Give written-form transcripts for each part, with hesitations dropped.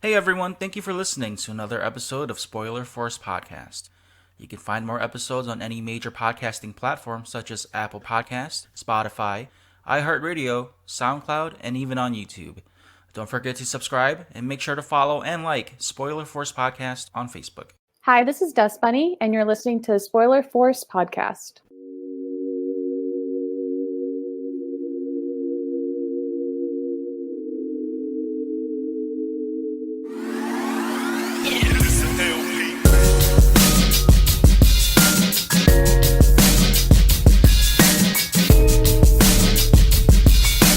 Hey everyone, thank you for listening to another episode of Spoiler Force Podcast. You can find more episodes on any major podcasting platform such as Apple Podcasts, Spotify, iHeartRadio, SoundCloud, and even on YouTube. Don't forget to subscribe and make sure to follow and like Spoiler Force Podcast on Facebook. Hi, this is Dustbunny, and you're listening to Spoiler Force Podcast.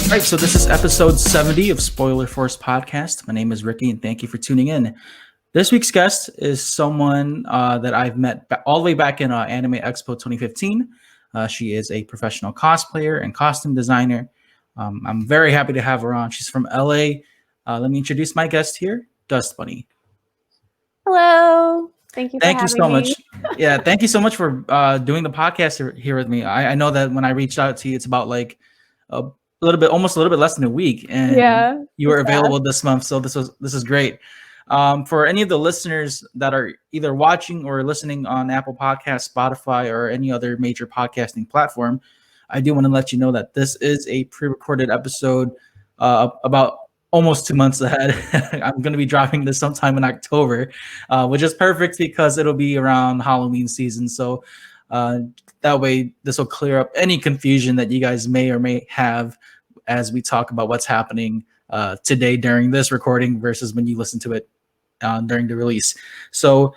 All right, so this is episode 70 of Spoiler Force Podcast. My name is Ricky, and thank you for tuning in. This week's guest is someone that I've met all the way back in Anime Expo 2015. She is a professional cosplayer and costume designer. I'm very happy to have her on. She's from LA. Let me introduce my guest here, Dustbunny. Hello. Thank you so much. Yeah, thank you so much for doing the podcast here with me. I know that when I reached out to you, it's about like almost a little bit less than a week, and you were available this month, so this is great. For any of the listeners that are either watching or listening on Apple Podcasts, Spotify, or any other major podcasting platform, I do want to let you know that this is a pre-recorded episode about almost 2 months ahead. I'm going to be dropping this sometime in October, which is perfect because it'll be around Halloween season. So that way, this will clear up any confusion that you guys may or may have as we talk about what's happening today during this recording versus when you listen to it during the release. So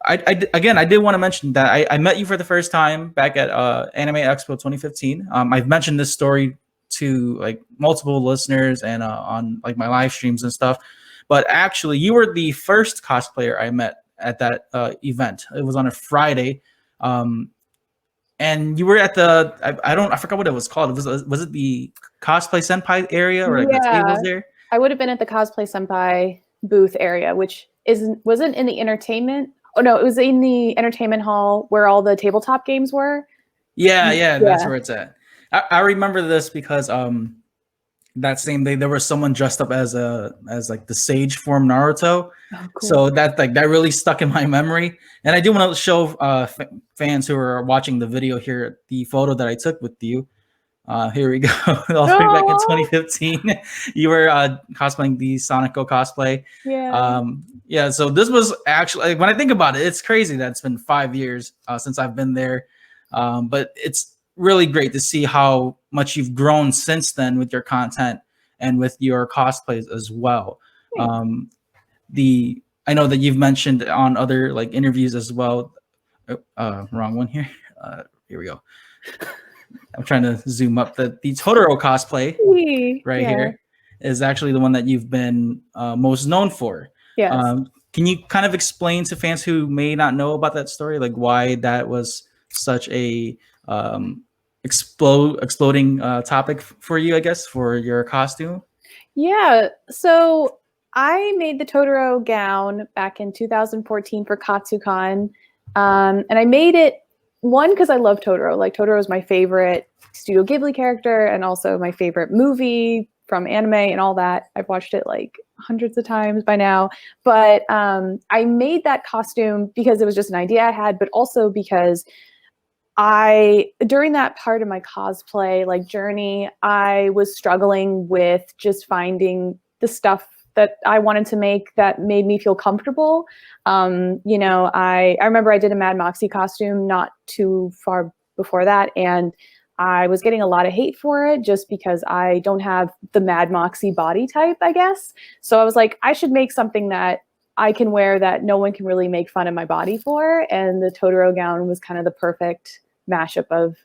I did want to mention that I met you for the first time back at Anime Expo 2015. I've mentioned this story to like multiple listeners and on like my live streams and stuff, but actually you were the first cosplayer I met at that event. It was on a Friday. And you were at the I forgot what it was called. Was it the Cosplay Senpai area or like the tables there? I would have been at the Cosplay Senpai booth area, which wasn't in the entertainment. Oh no, it was in the entertainment hall where all the tabletop games were. Yeah, that's where it's at. I remember this because that same day there was someone dressed up as like the sage form Naruto. Oh, cool. So that really stuck in my memory. And I do want to show fans who are watching the video here the photo that I took with you. Here we go. All the way back in 2015. You were cosplaying the Sonico cosplay. Yeah. So this was actually, when I think about it, it's crazy that it's been 5 years since I've been there. But it's really great to see how much you've grown since then with your content and with your cosplays as well. I know that you've mentioned on other like interviews as well. Wrong one here. Here we go. I'm trying to zoom up. The Totoro cosplay here is actually the one that you've been most known for. Yes. Can you kind of explain to fans who may not know about that story, like why that was such a exploding topic for you, I guess, for your costume? Yeah. So I made the Totoro gown back in 2014 for Katsucon. And I made it, one, because I love Totoro. Like, Totoro is my favorite Studio Ghibli character and also my favorite movie from anime and all that. I've watched it like hundreds of times by now. But I made that costume because it was just an idea I had, but also because during that part of my cosplay like journey, I was struggling with just finding the stuff that I wanted to make that made me feel comfortable. I remember I did a Mad Moxie costume not too far before that, and I was getting a lot of hate for it just because I don't have the Mad Moxie body type, I guess. So I was like, I should make something that I can wear that no one can really make fun of my body for. And the Totoro gown was kind of the perfect mashup of,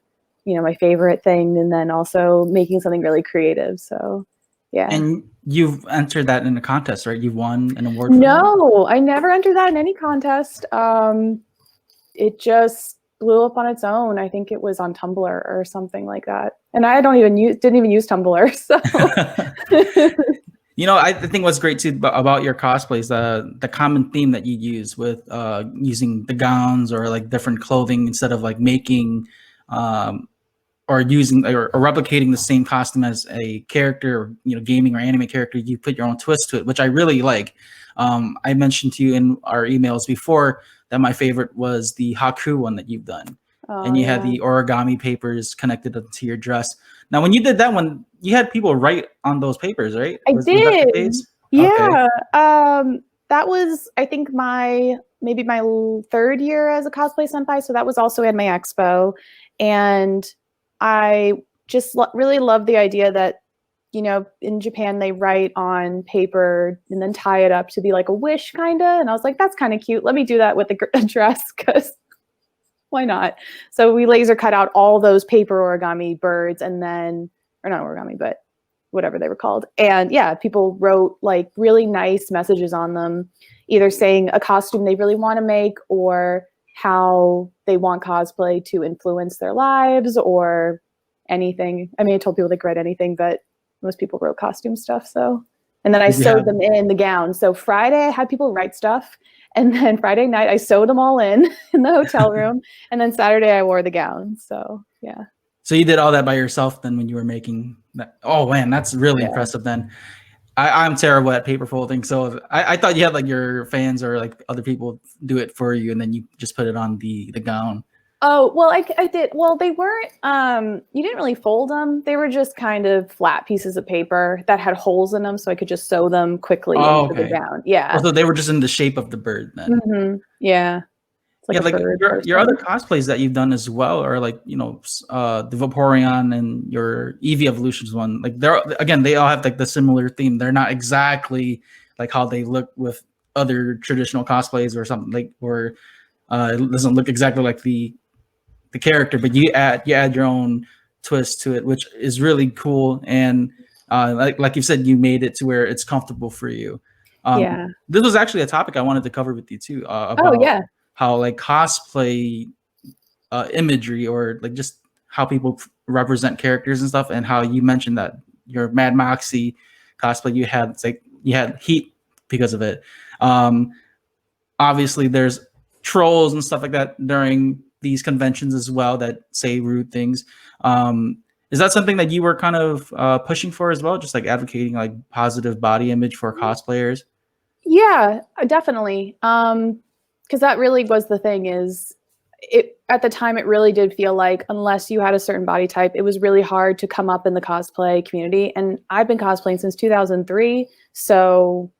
my favorite thing and then also making something really creative. So, yeah. And you've entered that in a contest, right? You've won an award. No, I never entered that in any contest. It just blew up on its own. I think it was on Tumblr or something like that. And I didn't even use Tumblr. So I think what's great too about your cosplays, the common theme that you use with using the gowns or like different clothing instead of like making or using or replicating the same costume as a character, or, gaming or anime character, you put your own twist to it, which I really like. I mentioned to you in our emails before that my favorite was the Haku one that you've done. And you had the origami papers connected to your dress. Now, when you did that one, you had people write on those papers, right? Was that the case? Yeah. Okay. That was, I think, maybe my third year as a cosplay senpai. So that was also Anime Expo. And I just really love the idea that, you know, in Japan, they write on paper and then tie it up to be like a wish kind of. And I was like, that's kind of cute. Let me do that with a dress, because why not? So we laser cut out all those paper origami birds, and then, or not origami, but whatever they were called. And yeah, people wrote like really nice messages on them, either saying a costume they really want to make or how they want cosplay to influence their lives or anything. I mean, I told people they could write anything, but most people wrote costume stuff. So, and then I sewed them in the gown. So Friday I had people write stuff, and then Friday night I sewed them all in the hotel room, and then Saturday I wore the gown. So yeah. So you did all that by yourself then when you were making that? Oh man, that's really impressive then. I'm terrible at paper folding, so I thought you had like your fans or like other people do it for you, and then you just put it on the gown. Oh, well, I did. Well, they weren't, you didn't really fold them. They were just kind of flat pieces of paper that had holes in them, so I could just sew them quickly into the gown. Yeah. Oh, so they were just in the shape of the bird then. Mm-hmm. Yeah. Like your other cosplays that you've done as well are like, you know, the Vaporeon and your Eevee Evolutions one. Like they all have like the similar theme. They're not exactly like how they look with other traditional cosplays or something, like, or it doesn't look exactly like the character, but you add your own twist to it, which is really cool. And like you said, you made it to where it's comfortable for you. This was actually a topic I wanted to cover with you too, about how like cosplay imagery, or like just how people represent characters and stuff, and how you mentioned that your Mad Moxie cosplay, you had heat because of it. Obviously there's trolls and stuff like that during these conventions as well that say rude things. Is that something that you were kind of pushing for as well, just like advocating like positive body image for cosplayers? Yeah, definitely. Because that really was the thing, is at the time it really did feel like unless you had a certain body type, it was really hard to come up in the cosplay community. And I've been cosplaying since 2003, so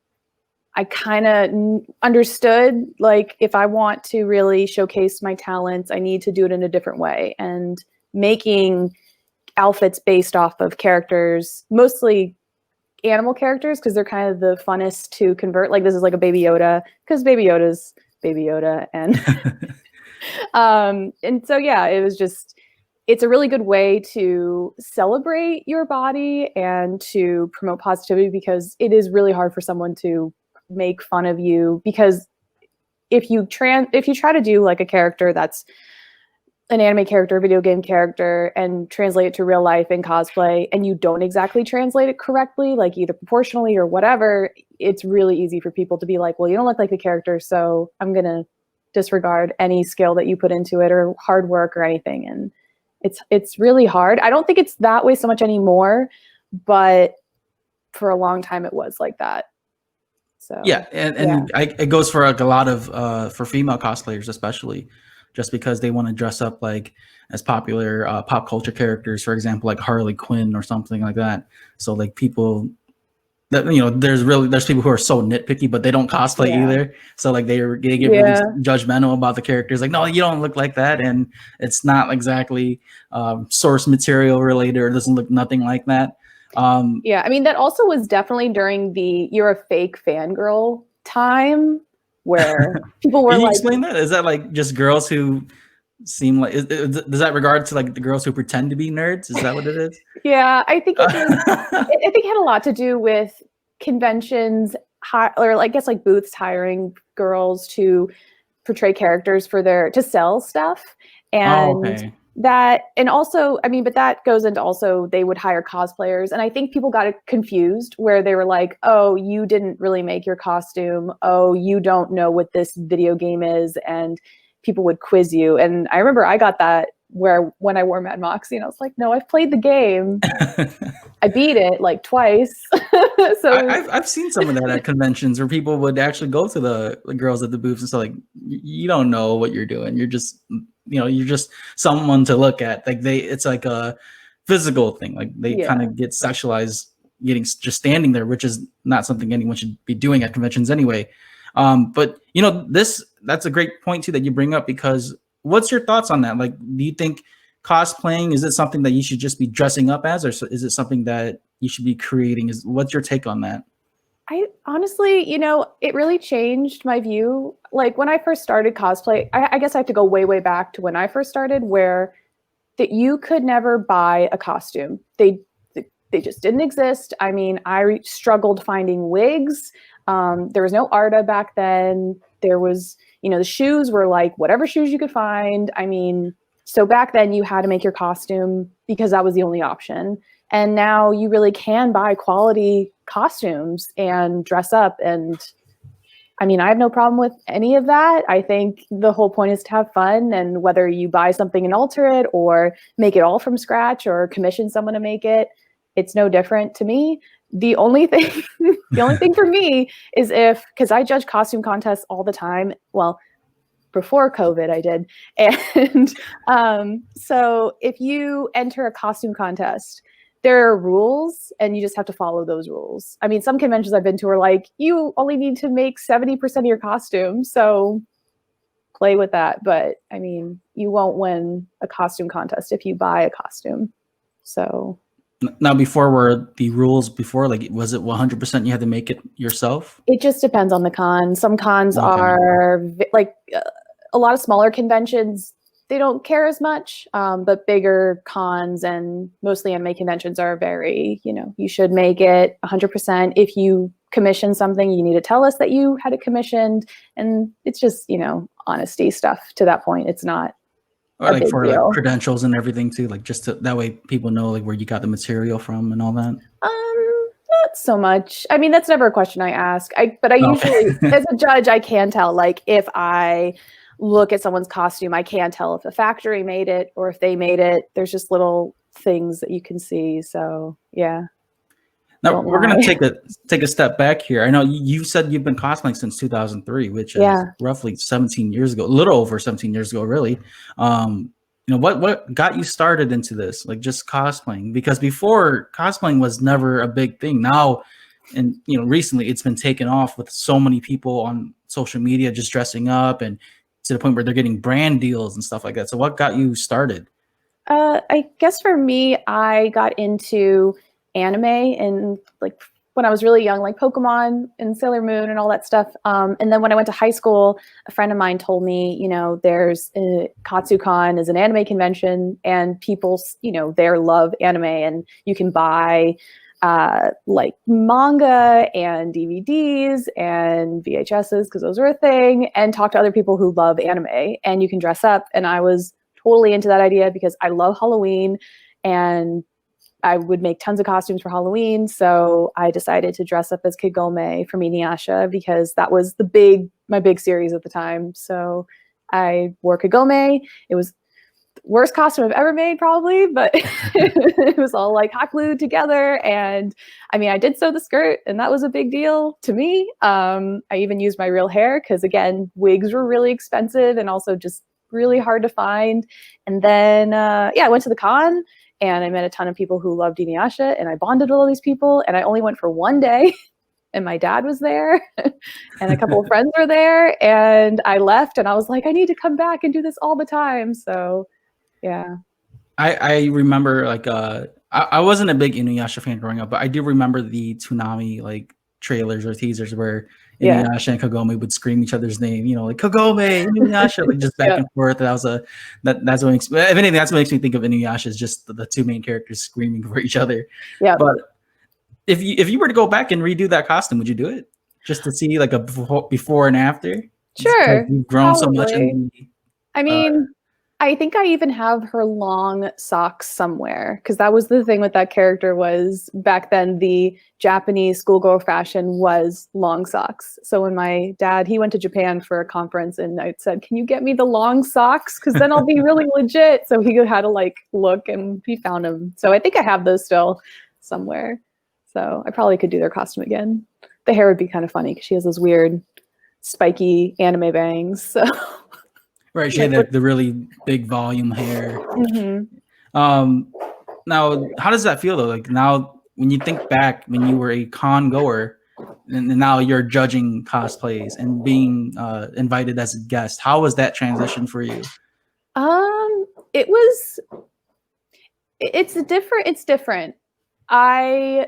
I kind of understood, like, if I want to really showcase my talents, I need to do it in a different way. And making outfits based off of characters, mostly animal characters, because they're kind of the funnest to convert. Like, this is like a Baby Yoda, because Baby Yoda's Baby Yoda. And and so yeah, it's a really good way to celebrate your body and to promote positivity, because it is really hard for someone to make fun of you. Because if you try to do like a character that's an anime character, a video game character, and translate it to real life in cosplay, and you don't exactly translate it correctly, like either proportionally or whatever, it's really easy for people to be like, well, you don't look like the character, so I'm gonna disregard any skill that you put into it or hard work or anything. And it's really hard. I don't think it's that way so much anymore, but for a long time it was like that. So yeah, and it goes for like a lot of for female cosplayers especially, just because they want to dress up like as popular pop culture characters, for example, like Harley Quinn or something like that. So like people that, you know, there's people who are so nitpicky, but they don't cosplay either. So like they get really judgmental about the characters. Like, no, you don't look like that, and it's not exactly source material related, or doesn't look nothing like that. Yeah, I mean, that also was definitely during the "you're a fake fangirl" time, where people were Can you like, explain that? Is that like just girls who seem like, does that regard to like the girls who pretend to be nerds? Is that what it is? Yeah, I think it had a lot to do with conventions, or I guess like booths hiring girls to portray characters to sell stuff. And that, and also, I mean, but that goes into also, they would hire cosplayers. And I think people got it confused, where they were like, oh, you didn't really make your costume. Oh, you don't know what this video game is. And people would quiz you. And I remember I got that where when I wore Mad Moxie, and I was like, no, I've played the game. I beat it like twice. So I've seen some of that at conventions where people would actually go to the girls at the booths and say, like, you don't know what you're doing. You're just, you're just someone to look at. Like it's like a physical thing. Like they kind of get sexualized just standing there, which is not something anyone should be doing at conventions anyway. But that's a great point too that you bring up, because what's your thoughts on that? Like, do you think cosplaying, is it something that you should just be dressing up as, or is it something that you should be creating? What's your take on that? I honestly, it really changed my view. Like when I first started cosplay, I guess I have to go way, way back to when I first started, where that you could never buy a costume. They just didn't exist. I mean, I struggled finding wigs. There was no Arta back then. There was, the shoes were like whatever shoes you could find. I mean, so back then you had to make your costume because that was the only option. And now you really can buy quality costumes and dress up. And I mean, I have no problem with any of that. I think the whole point is to have fun. And whether you buy something and alter it or make it all from scratch or commission someone to make it, it's no different to me. The only thing for me is because I judge costume contests all the time. Well, before COVID, I did. And so if you enter a costume contest, there are rules and you just have to follow those rules. I mean, some conventions I've been to are like, you only need to make 70% of your costume. So play with that. But I mean, you won't win a costume contest if you buy a costume. So now, before the rules before, like, was it 100% you had to make it yourself? It just depends on the con. Some cons are like a lot of smaller conventions, they don't care as much, but bigger cons and mostly anime conventions are very, you should make it 100%. If you commission something, you need to tell us that you had it commissioned. And it's just, honesty stuff to that point. It's not like for deal. Like credentials and everything too, like just that way people know like where you got the material from and all that. Not so much. I mean, that's never a question I ask. But I usually, as a judge, I can tell. Like if I look at someone's costume, I can tell if a factory made it or if they made it. There's just little things that you can see. So yeah. Now we're gonna take a step back here. I know you said you've been cosplaying since 2003, which is roughly 17 years ago, a little over 17 years ago, really. What got you started into this, like just cosplaying? Because before, cosplaying was never a big thing. Now, and recently, it's been taken off with so many people on social media just dressing up, and to the point where they're getting brand deals and stuff like that. So, what got you started? I guess for me, I got into anime and like when I was really young, like Pokemon and Sailor Moon and all that stuff. And then when I went to high school, a friend of mine told me, there's Katsucon is an anime convention and people, there love anime and you can buy like manga and DVDs and VHSs because those are a thing, and talk to other people who love anime and you can dress up. And I was totally into that idea because I love Halloween and I would make tons of costumes for Halloween. So I decided to dress up as Kagome from Inuyasha because that was my big series at the time. So I wore Kagome. It was the worst costume I've ever made probably, but it was all like hot glued together. And I mean, I did sew the skirt and that was a big deal to me. I even used my real hair because again, wigs were really expensive and also just really hard to find. And then, I went to the con. And I met a ton of people who loved Inuyasha, and I bonded with all these people. And I only went for one day, and my dad was there, and a couple of friends were there. And I left, and I was like, I need to come back and do this all the time. So, yeah. I remember like I wasn't a big Inuyasha fan growing up, but I do remember the Toonami like trailers or teasers where Inuyasha and Kagome would scream each other's name, like Kagome, Inuyasha, like just back and forth. That's what makes, if anything, that's what makes me think of Inuyasha is just the two main characters screaming for each other. Yeah. But if you were to go back and redo that costume, would you do it just to see like a before and after? Sure. You've grown so much. I mean, I think I even have her long socks somewhere, because that was the thing with that character. Was back then the Japanese schoolgirl fashion was long socks. So when my dad, he went to Japan for a conference, and I said, can you get me the long socks, because then I'll be really legit. So he had to like look, and he found them. So I think I have those still somewhere. So I probably could do their costume again. The hair would be kind of funny because she has those weird spiky anime bangs. So Right, she had the really big volume hair. Now, how does that feel though? Like now, when you think back, when you were a con goer, and now you're judging cosplays and being invited as a guest, how was that transition for you? It was. It's different. It's different. I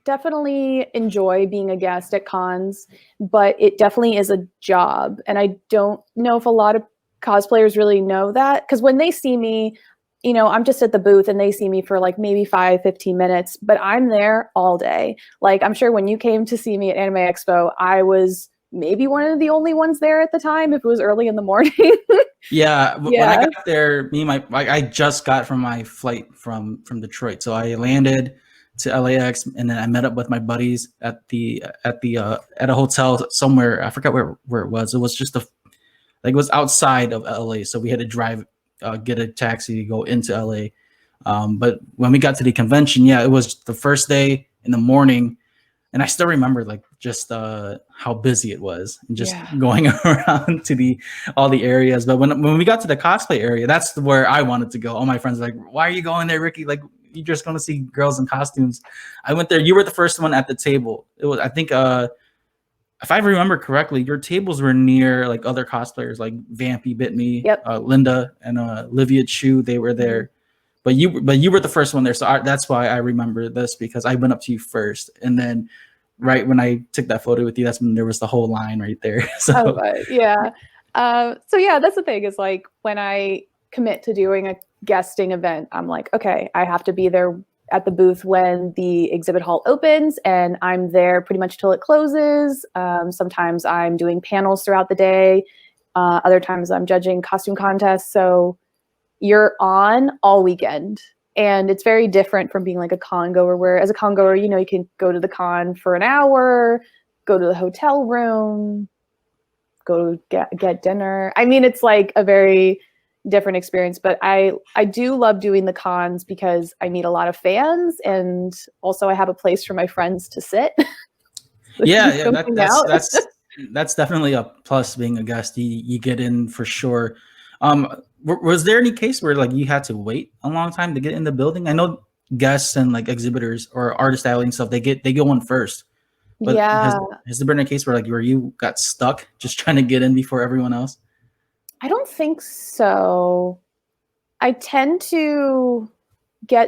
definitely enjoy being a guest at cons, but it definitely is a job, and I don't know if a lot of cosplayers really know that, because when they see me, you know, I'm just at the booth and they see me for like maybe 5-15 minutes, but I'm there all day. Like, I'm sure when you came to see me at Anime Expo, I was maybe one of the only ones there at the time, if it was early in the morning. Yeah, when I got there, I just got from my flight from Detroit, so I landed to LAX, and then I met up with my buddies at a hotel somewhere. I forgot where it was. It was just it was outside of LA, so we had to drive, get a taxi to go into LA. But when we got to the convention, yeah, it was the first day in the morning, and I still remember like just how busy it was, and just going around to all the areas. But when we got to the cosplay area, that's where I wanted to go. All my friends were like, "Why are you going there, Ricky? Like, you're just going to see girls in costumes." I went there. You were the first one at the table. It was, I think, if I remember correctly, your tables were near like other cosplayers, like Vampy Bit Me, Linda, and Livia Chu. They were there, but you were the first one there. So that's why I remember this, because I went up to you first, and then right when I took that photo with you, that's when there was the whole line right there. So so yeah, that's the thing, is like when I commit to doing a guesting event, I'm like, okay, I have to be there at the booth when the exhibit hall opens, and I'm there pretty much till it closes. Sometimes I'm doing panels throughout the day. Other times I'm judging costume contests. So you're on all weekend, and it's very different from being like a con goer, where as a con goer, you know, you can go to the con for an hour, go to the hotel room, go to get dinner. I mean, it's like a very different experience, but I do love doing the cons because I meet a lot of fans, and also I have a place for my friends to sit. That's definitely a plus being a guest. You get in for sure. Was there any case where like you had to wait a long time to get in the building? I know guests and like exhibitors or artist alley and stuff, they go in first. But has there been a case where you got stuck just trying to get in before everyone else? I don't think so. I tend to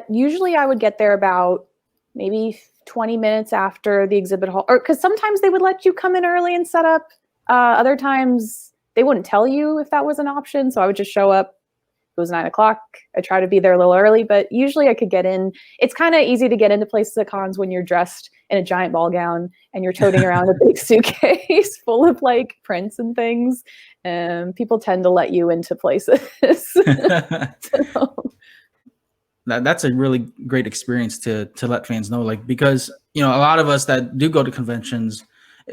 usually I would get there about maybe 20 minutes after the exhibit hall, or because sometimes they would let you come in early and set up. Other times they wouldn't tell you if that was an option. So I would just show up. It was 9 o'clock. I try to be there a little early, but usually I could get in. It's kind of easy to get into places at cons when you're dressed in a giant ball gown and you're toting around a big suitcase full of like prints and things. And people tend to let you into places. That's a really great experience to let fans know, like, because, you know, a lot of us that do go to conventions,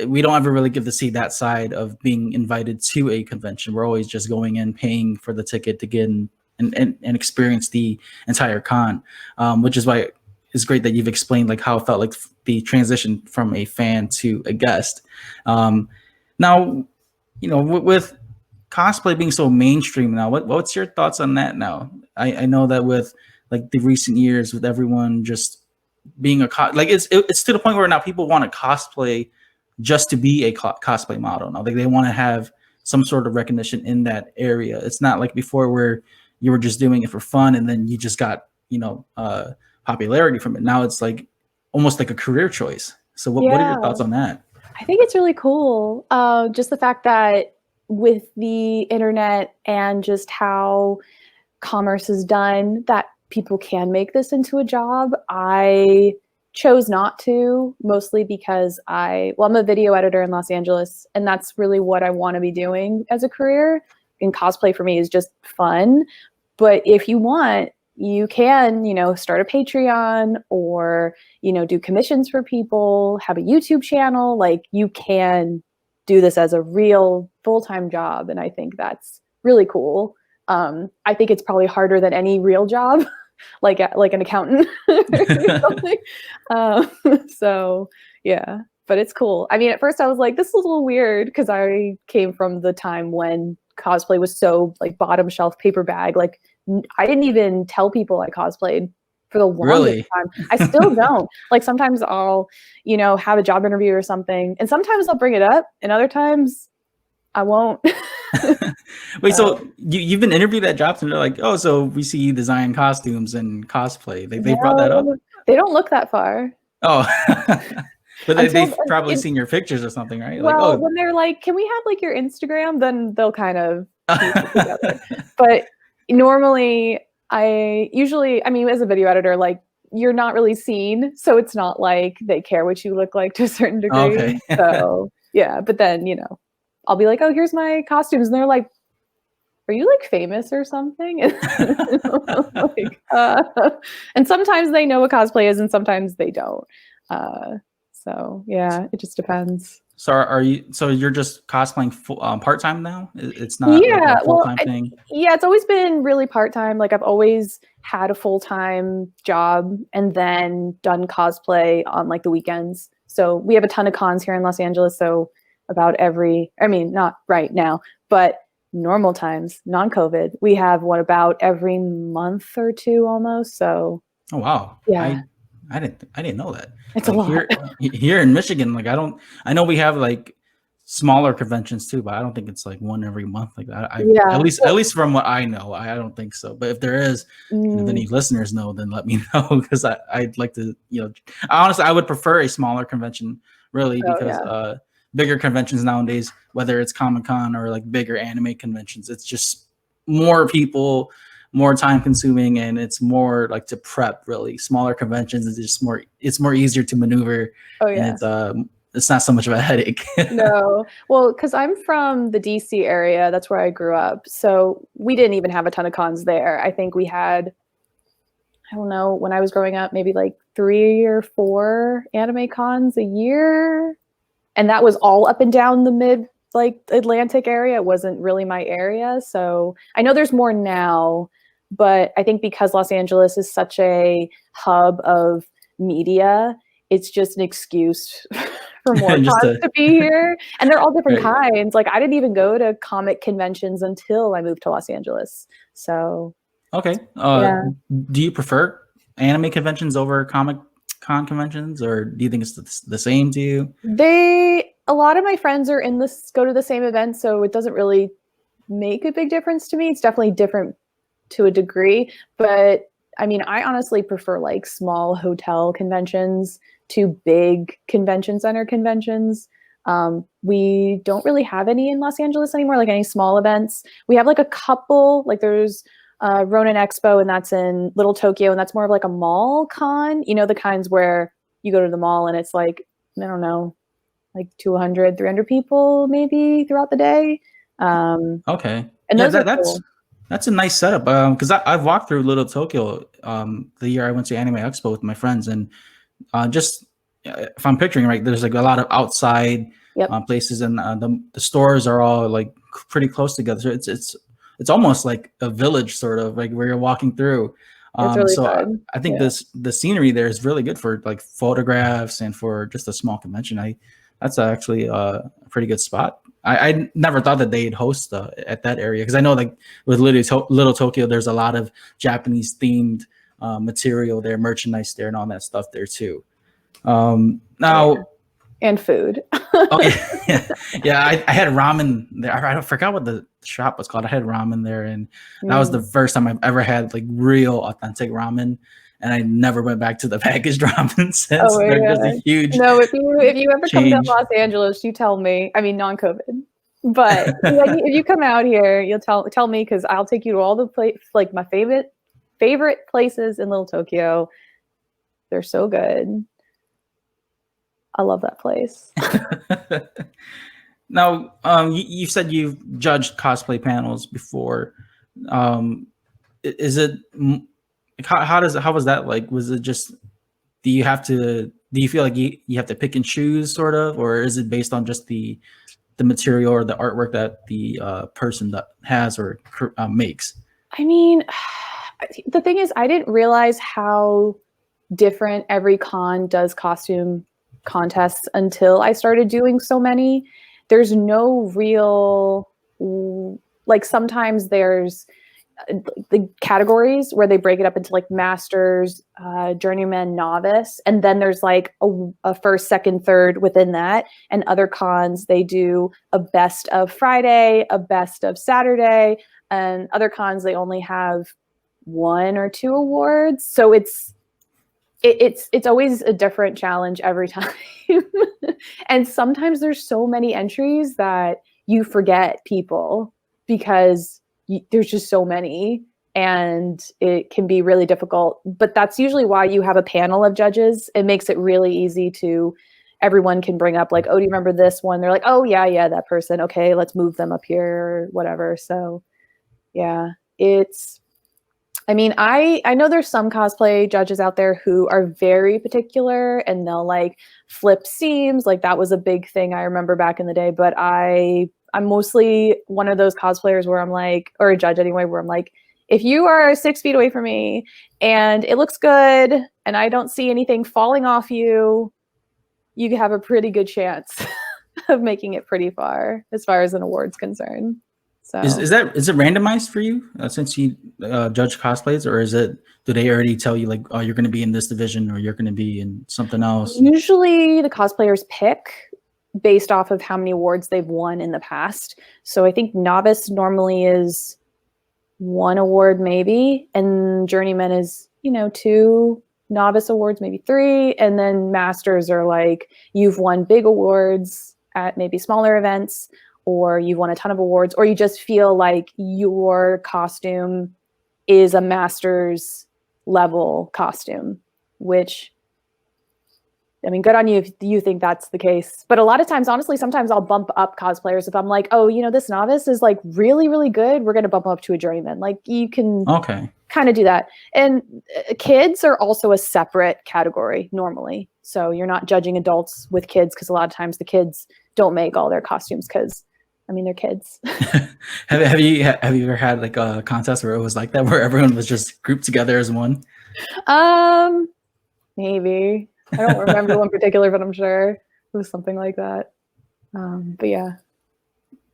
we don't ever really get to see that side of being invited to a convention. We're always just going in, paying for the ticket to get in and experience the entire con, which is why it's great that you've explained like how it felt like the transition from a fan to a guest. Now, you know, with cosplay being so mainstream now, what's your thoughts on that now? I know that with like the recent years, with everyone just being it's to the point where now people want to cosplay just to be a cosplay model now. Like they want to have some sort of recognition in that area. It's not like before where you were just doing it for fun and then you just got, you know, popularity from it. Now it's like almost like a career choice. So what are your thoughts on that? I think it's really cool. Just the fact that with the internet and just how commerce is done, that people can make this into a job. I chose not to, mostly because I'm a video editor in Los Angeles, and that's really what I want to be doing as a career. in cosplay for me is just fun. But if you want, you can, you know, start a Patreon or, you know, do commissions for people, have a YouTube channel. Like, you can do this as a real full-time job. And I think that's really cool. I think it's probably harder than any real job, like an accountant or something. So yeah, but it's cool. I mean, at first I was like, this is a little weird because I came from the time when cosplay was so like bottom shelf paper bag. Like, I didn't even tell people I cosplayed for the longest time. I still don't. Like, sometimes I'll, you know, have a job interview or something, and sometimes I'll bring it up, and other times I won't. Wait, so you've been interviewed at jobs and they're like, oh, so we see you design costumes and cosplay. They brought that up? They don't look that far. Oh, but they've probably seen your pictures or something, right? Well, like, oh, when they're like, can we have like your Instagram? Then they'll kind of piece it together. But normally, I mean, as a video editor, like, you're not really seen, so it's not like they care what you look like to a certain degree. Okay. So yeah, but then, you know, I'll be like, oh, here's my costumes, and they're like, are you like famous or something? Like, and sometimes they know what cosplay is and sometimes they don't. So yeah, it just depends. So you're just cosplaying part-time now? It's not like a full-time thing? Yeah, it's always been really part-time. Like, I've always had a full-time job and then done cosplay on like the weekends. So we have a ton of cons here in Los Angeles. So not right now, but normal times, non-COVID, we have one about every month or two almost. So oh wow, yeah, I didn't know that. It's like a lot. Here in Michigan, like I know we have like smaller conventions too, but I don't think it's like one every month like that. At least from what I know, I don't think so. But if there is, and if any listeners know, then let me know, because I'd like to, you know, honestly, I would prefer a smaller convention, really, because bigger conventions nowadays, whether it's Comic-Con or like bigger anime conventions, it's just more people, more time consuming, and it's more like to prep. Really, smaller conventions is just it's more easier to maneuver. And it's not so much of a headache. No, well, because I'm from the DC area, that's where I grew up, so we didn't even have a ton of cons there. I think we had, I don't know, when I was growing up, maybe like 3 or 4 anime cons a year, and that was all up and down the mid like Atlantic area. It wasn't really my area, so I know there's more now. But I think because Los Angeles is such a hub of media, it's just an excuse for more cons to be here. And they're all different kinds. Like, I didn't even go to comic conventions until I moved to Los Angeles. So okay. Do you prefer anime conventions over Comic Con conventions, or do you think it's the same to you? A lot of my friends are go to the same event, so it doesn't really make a big difference to me. It's definitely different to a degree, but I mean, I honestly prefer like small hotel conventions to big convention center conventions. We don't really have any in Los Angeles anymore, like any small events. We have like a couple, like there's Ronin Expo, and that's in Little Tokyo, and that's more of like a mall con, you know, the kinds where you go to the mall and it's like, I don't know, like 200, 300 people maybe throughout the day. Okay. And those are cool. That's a nice setup, because I've walked through Little Tokyo the year I went to Anime Expo with my friends, and just if I'm picturing right, there's like a lot of outside places, and the stores are all like pretty close together. So it's almost like a village, sort of like where you're walking through. Really so I think the scenery there is really good for like photographs and for just a small convention. That's actually a pretty good spot. I never thought that they'd host at that area, because I know like with Little Tokyo, there's a lot of Japanese themed material there, merchandise there, and all that stuff there too. Now, and food. I had ramen there. I forgot what the shop was called. I had ramen there, and that was the first time I've ever had like real authentic ramen. And I never went back to the packaged ramen since. Oh, They're just a huge if you ever come to Los Angeles, you tell me. I mean, non-COVID, but if you come out here, you'll tell me, because I'll take you to all the like my favorite places in Little Tokyo. They're so good. I love that place. Now, you said you've judged cosplay panels before. Is it how was that like? Was it just do you feel like you have to pick and choose sort of, or is it based on just the material or the artwork that the person that has or makes? I mean, the thing is, I didn't realize how different every con does costume contests until I started doing so many. There's no real, like sometimes there's the categories where they break it up into like masters, journeyman, novice, and then there's like a first, second, third within that. And other cons, they do a best of Friday, a best of Saturday, and other cons they only have 1 or 2 awards. So it's always a different challenge every time. And sometimes there's so many entries that you forget people because there's just so many, and it can be really difficult. But that's usually why you have a panel of judges. It makes it really easy to, everyone can bring up like, oh, do you remember this one? They're like, oh yeah, that person. Okay, let's move them up here or whatever. So yeah, I mean, I know there's some cosplay judges out there who are very particular and they'll like flip seams. Like that was a big thing I remember back in the day, but I'm mostly one of those cosplayers where I'm like, or a judge anyway, where I'm like, if you are 6 feet away from me and it looks good and I don't see anything falling off you, you have a pretty good chance of making it pretty far as an award's concerned. So is it randomized for you since you judge cosplays, or do they already tell you like, oh, you're going to be in this division or you're going to be in something else? Usually the cosplayers pick based off of how many awards they've won in the past. So I think novice normally is 1 award maybe, and journeyman is 2 novice awards, maybe 3, and then masters are like you've won big awards at maybe smaller events, or you've won a ton of awards, or you just feel like your costume is a master's level costume, which, I mean, good on you if you think that's the case. But a lot of times, honestly, sometimes I'll bump up cosplayers if I'm like, oh, this novice is like really, really good. We're going to bump them up to a journeyman. Like you can kind of do that. And kids are also a separate category normally. So you're not judging adults with kids, because a lot of times the kids don't make all their costumes because, I mean, they're kids. have you ever had like a contest where it was like that, where everyone was just grouped together as one? Maybe. I don't remember one particular, but I'm sure it was something like that. But yeah.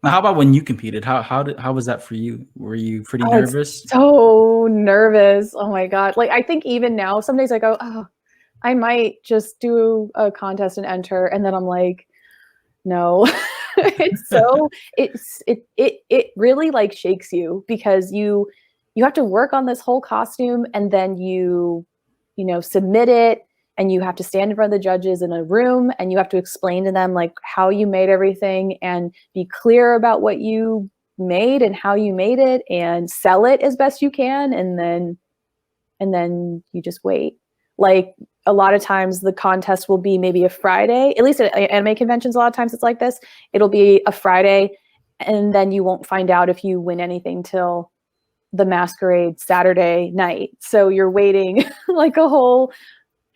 How about when you competed? How was that for you? Were you pretty nervous? So nervous. Oh my God. Like I think even now, some days I go, oh, I might just do a contest and enter, and then I'm like, no. It really like shakes you, because you have to work on this whole costume, and then you submit it, and you have to stand in front of the judges in a room, and you have to explain to them like how you made everything and be clear about what you made and how you made it and sell it as best you can. And then you just wait. Like a lot of times the contest will be maybe a Friday, at least at anime conventions, a lot of times it's like this. It'll be a Friday, and then you won't find out if you win anything till the masquerade Saturday night. So you're waiting like a whole,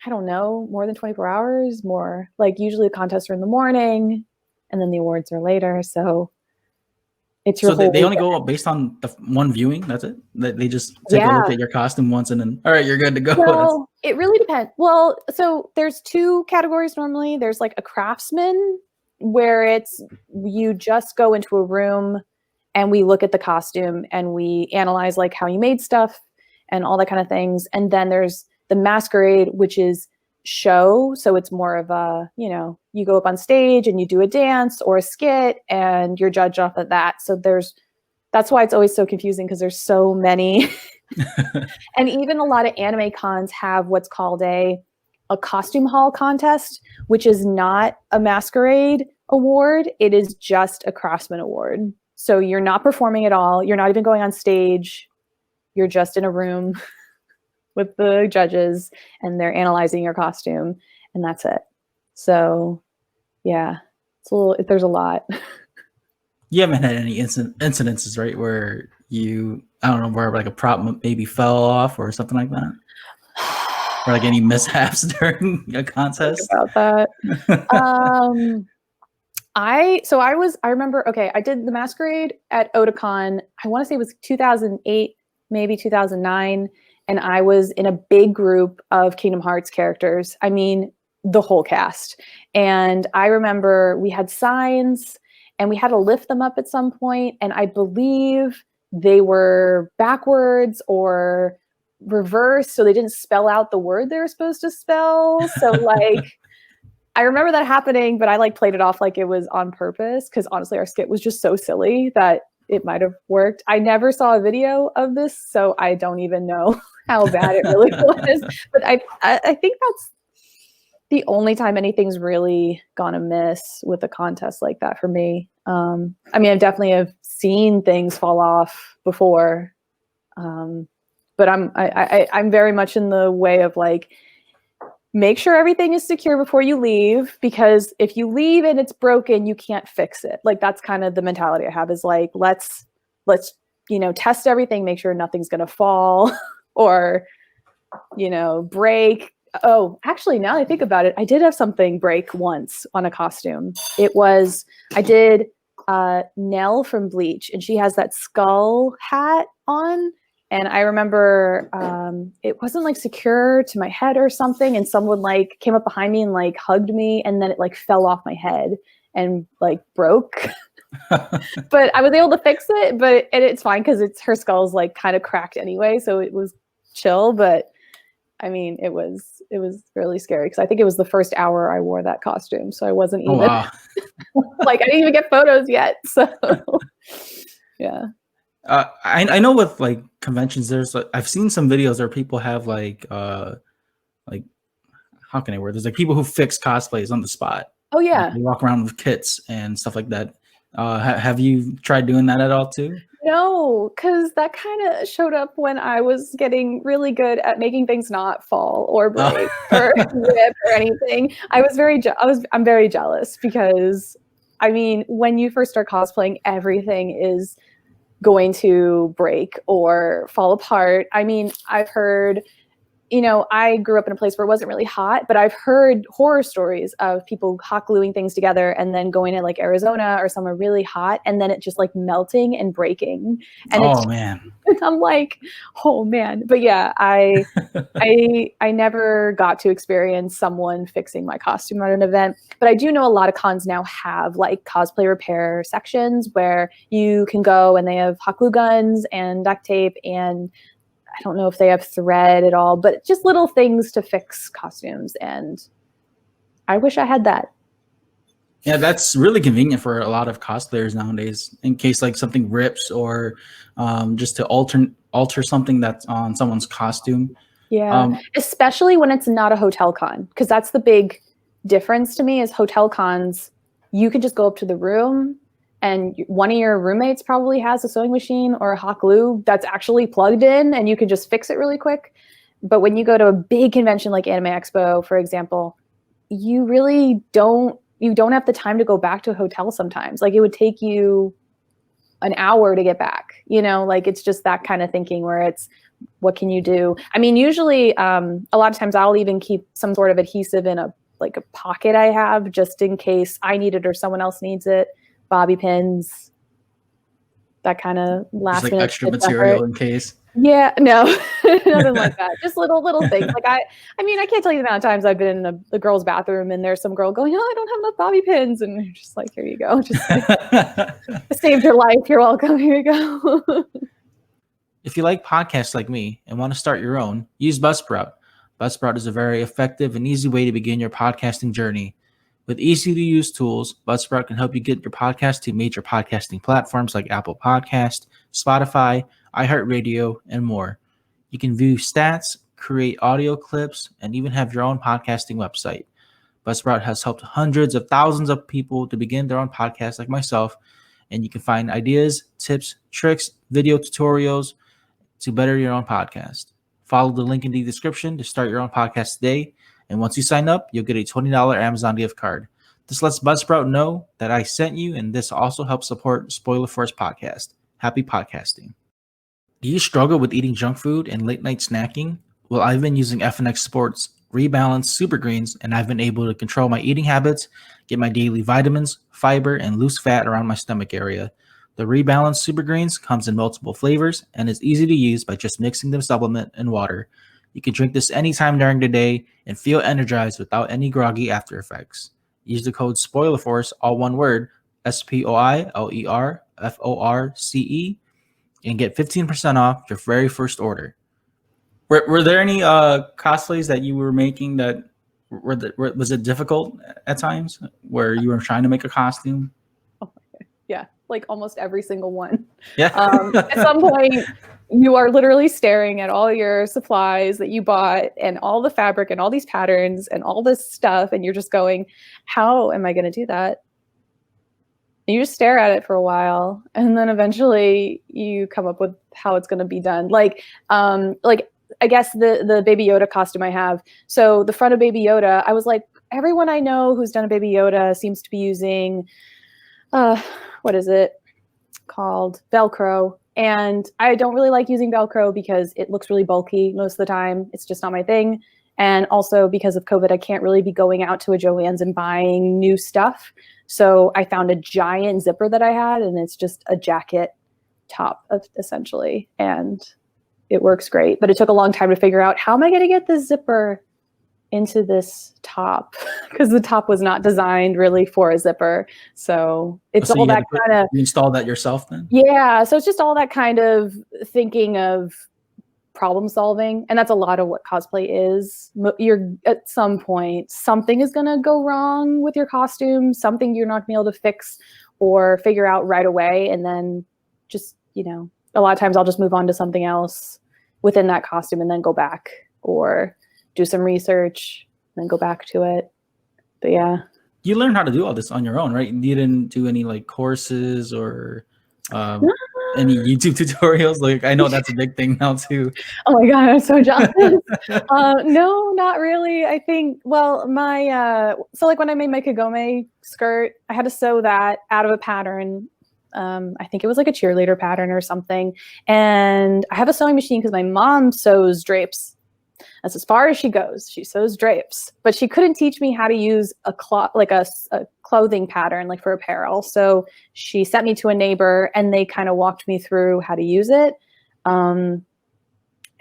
I don't know, more than 24 hours, more. Like usually the contests are in the morning and then the awards are later. So it's your they only go up based on the one viewing. That's it. They just take a look at your costume once and then, all right, you're good to go. Well, it really depends. Well, so there's 2 categories normally. There's like a craftsman, where it's you just go into a room and we look at the costume and we analyze like how you made stuff and all that kind of things. And then there's the masquerade, which is show. So it's more of a, you go up on stage and you do a dance or a skit and you're judged off of that. So that's why it's always so confusing, because there's so many. And even a lot of anime cons have what's called a costume hall contest, which is not a masquerade award. It is just a craftsman award. So you're not performing at all. You're not even going on stage. You're just in a room with the judges and they're analyzing your costume, and that's it. So yeah, there's a lot. You haven't had any incidences, right, where I don't know, where like a prop maybe fell off or something like that? Or like any mishaps during a contest? Think about that. I remember, okay, I did the masquerade at Otakon. I want to say it was 2008, maybe 2009. And I was in a big group of Kingdom Hearts characters. I mean, the whole cast. And I remember we had signs and we had to lift them up at some point. And I believe they were backwards or reversed. So they didn't spell out the word they were supposed to spell. So like, I remember that happening, but I like played it off like it was on purpose because honestly, our skit was just so silly that it might have worked. I never saw a video of this, so I don't even know how bad it really was. But I think that's the only time anything's really gone amiss with a contest like that for me. I mean, I definitely have seen things fall off before, but I'm very much in the way of like, make sure everything is secure before you leave, because if you leave and it's broken, you can't fix it. Like that's kind of the mentality I have, is like, let's test everything, make sure nothing's going to fall or, break. Oh, actually, now that I think about it, I did have something break once on a costume. I did Nell from Bleach, and she has that skull hat on. And I remember it wasn't like secure to my head or something. And someone like came up behind me and like hugged me. And then it like fell off my head and like broke. But I was able to fix it. But it's fine because her skull's like kind of cracked anyway. So it was chill. But I mean, it was really scary because I think it was the first hour I wore that costume. So I wasn't even like, I didn't even get photos yet. So yeah. I know with like conventions, there's like, I've seen some videos where people have like how can I word? There's like people who fix cosplays on the spot. Oh yeah. Like, they walk around with kits and stuff like that. Have you tried doing that at all too? No, because that kind of showed up when I was getting really good at making things not fall or break or rip or anything. I'm very jealous because, I mean, when you first start cosplaying, everything is going to break or fall apart. I mean, I've heard, I grew up in a place where it wasn't really hot, but I've heard horror stories of people hot gluing things together and then going to like Arizona or somewhere really hot and then it just like melting and breaking. And man. I'm like, oh man. But yeah, I never got to experience someone fixing my costume at an event. But I do know a lot of cons now have like cosplay repair sections where you can go and they have hot glue guns and duct tape, and I don't know if they have thread at all, but just little things to fix costumes. And I wish I had that. Yeah, that's really convenient for a lot of cosplayers nowadays, in case like something rips or just to alter something that's on someone's costume. Yeah, especially when it's not a hotel con, because that's the big difference to me is hotel cons, you can just go up to the room and one of your roommates probably has a sewing machine or a hot glue that's actually plugged in and you can just fix it really quick. But when you go to a big convention like Anime Expo, for example, you really don't have the time to go back to a hotel sometimes. Like it would take you an hour to get back, like it's just that kind of thinking where it's, what can you do? I mean, usually a lot of times I'll even keep some sort of adhesive in a pocket I have just in case I need it or someone else needs it. Bobby pins, that kind of last minute extra material in case. Yeah, no, nothing like that. Just little things. Like I mean, I can't tell you the amount of times I've been in the girls' bathroom and there's some girl going, "Oh, I don't have enough bobby pins," and you're just like, "Here you go. Just I saved your life. You're welcome. Here you go." If you like podcasts like me and want to start your own, use Buzzsprout. Buzzsprout is a very effective and easy way to begin your podcasting journey. With easy-to-use tools, Buzzsprout can help you get your podcast to major podcasting platforms like Apple Podcast, Spotify, iHeartRadio, and more. You can view stats, create audio clips, and even have your own podcasting website. Buzzsprout has helped hundreds of thousands of people to begin their own podcasts like myself, and you can find ideas, tips, tricks, video tutorials to better your own podcast. Follow the link in the description to start your own podcast today. And once you sign up, you'll get a $20 Amazon gift card. This lets Buzzsprout know that I sent you, and this also helps support Spoiler Force Podcast. Happy podcasting. Do you struggle with eating junk food and late night snacking? Well, I've been using FNX Sports Rebalanced Super Greens, and I've been able to control my eating habits, get my daily vitamins, fiber, and loose fat around my stomach area. The Rebalanced Super Greens comes in multiple flavors and is easy to use by just mixing the supplement and water. You can drink this anytime during the day and feel energized without any groggy after effects. Use the code SPOILERFORCE, all one word, SPOILERFORCE, and get 15% off your very first order. Were there any cosplays that you were making that was it difficult at times where you were trying to make a costume? Yeah, like almost every single one. Yeah. At some point, you are literally staring at all your supplies that you bought and all the fabric and all these patterns and all this stuff, and you're just going, how am I going to do that? And you just stare at it for a while, and then eventually you come up with how it's going to be done. Like I guess the Baby Yoda costume I have. So the front of Baby Yoda, I was like, everyone I know who's done a Baby Yoda seems to be using, what is it called? Velcro. And I don't really like using Velcro because it looks really bulky most of the time. It's just not my thing. And also because of COVID, I can't really be going out to a Joann's and buying new stuff. So I found a giant zipper that I had, and it's just a jacket top essentially. And it works great, but it took a long time to figure out how am I going to get this zipper into this top, because the top was not designed really for a zipper. So it's all that kind of. You installed that yourself then? Yeah. So it's just all that kind of thinking of problem solving. And that's a lot of what cosplay is. You're at some point, something is going to go wrong with your costume, something you're not going to be able to fix or figure out right away. And then just, a lot of times I'll just move on to something else within that costume and then go back, or do some research and then go back to it. But yeah. You learned how to do all this on your own, right? You didn't do any like courses or any YouTube tutorials? Like, I know that's a big thing now too. Oh my God, I'm so jealous. No, not really. I think, well, so like when I made my Kagome skirt, I had to sew that out of a pattern. I think it was like a cheerleader pattern or something. And I have a sewing machine because my mom sews drapes. That's as far as she goes. She sews drapes, but she couldn't teach me how to use a clothing pattern, like for apparel. So she sent me to a neighbor, and they kind of walked me through how to use it. And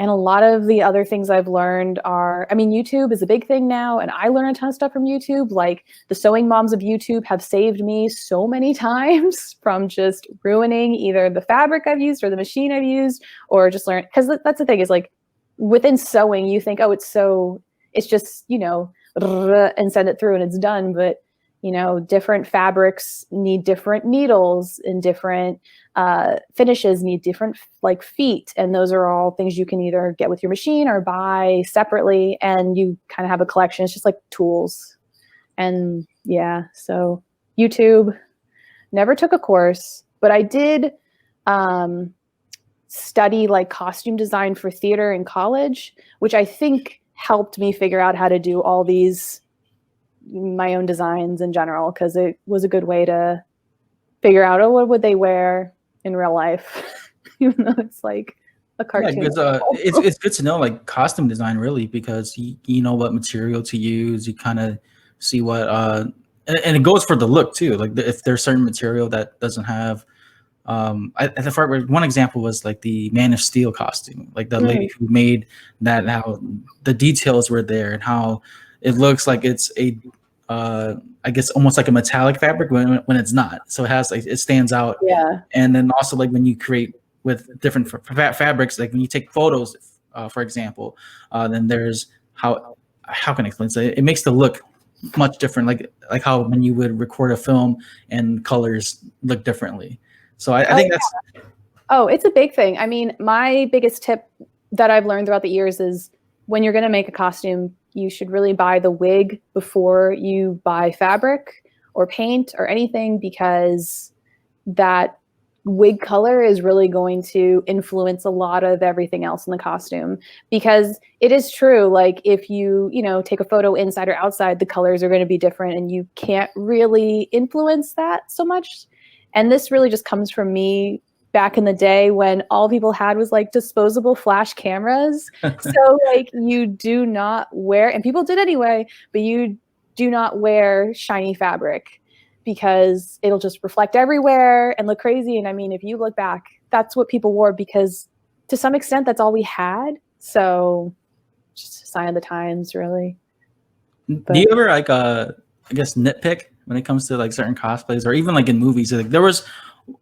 a lot of the other things I've learned are, YouTube is a big thing now, and I learn a ton of stuff from YouTube. Like the sewing moms of YouTube have saved me so many times from just ruining either the fabric I've used or the machine I've used, or just learn, because that's the thing is like, within sewing, you think, oh, it's just, and send it through and it's done. But, different fabrics need different needles, and different finishes need different like feet. And those are all things you can either get with your machine or buy separately. And you kind of have a collection. It's just like tools. And yeah, so YouTube, never took a course, but I did study like costume design for theater in college, which I think helped me figure out how to do all these my own designs in general, because it was a good way to figure out, oh, what would they wear in real life, even though it's like a cartoon. Yeah, it's good to know like costume design really, because you know what material to use. You kind of see what and it goes for the look too. Like if there's certain material that doesn't have one example was like the Man of Steel costume, like the lady who made that, how the details were there and how it looks like it's a I guess almost like a metallic fabric when it's not. So it has like, it stands out. Yeah. And then also like when you create with different fabrics, like when you take photos, for example, then there's how can I explain? So it makes the look much different, like how when you would record a film and colors look differently. So I think that's. Oh, it's a big thing. I mean, my biggest tip that I've learned throughout the years is when you're going to make a costume, you should really buy the wig before you buy fabric or paint or anything, because that wig color is really going to influence a lot of everything else in the costume, because it is true, like if you take a photo inside or outside, the colors are going to be different and you can't really influence that so much. And this really just comes from me back in the day when all people had was like disposable flash cameras. So like you do not wear, and people did anyway, but you do not wear shiny fabric because it'll just reflect everywhere and look crazy. And I mean, if you look back, that's what people wore because to some extent that's all we had. So just a sign of the times, really. But, do you ever like I guess nitpick when it comes to like certain cosplays or even like in movies? Like there was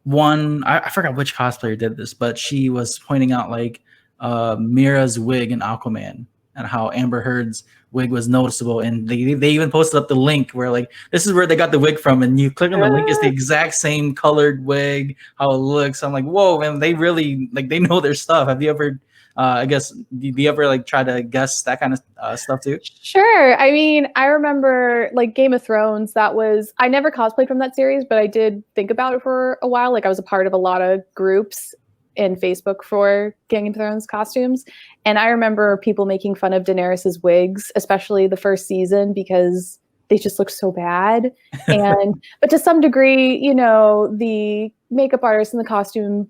one, I forgot which cosplayer did this, but she was pointing out like Mira's wig in Aquaman and how Amber Heard's wig was noticeable, and they even posted up the link where like this is where they got the wig from, and you click on the link, it's the exact same colored wig, how it looks. I'm like, whoa, man, they really like they know their stuff. Have you ever I guess, do you ever like try to guess that kind of stuff too? Sure. I mean, I remember like Game of Thrones, I never cosplayed from that series, but I did think about it for a while. Like I was a part of a lot of groups in Facebook for Game of Thrones costumes. And I remember people making fun of Daenerys's wigs, especially the first season, because they just look so bad. But to some degree, the makeup artists and the costume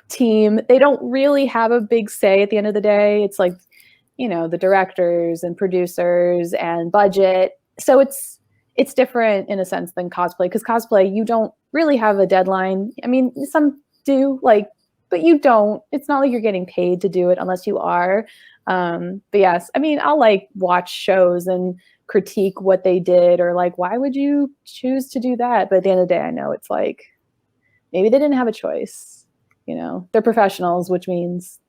team, they don't really have a big say at the end of the day. It's like, the directors and producers and budget. So it's different in a sense than cosplay, because cosplay, you don't really have a deadline. I mean, some do, but you don't. It's not like you're getting paid to do it unless you are. But yes, I mean, I'll watch shows and critique what they did, or why would you choose to do that? But at the end of the day, I know it's like, maybe they didn't have a choice. They're professionals, which means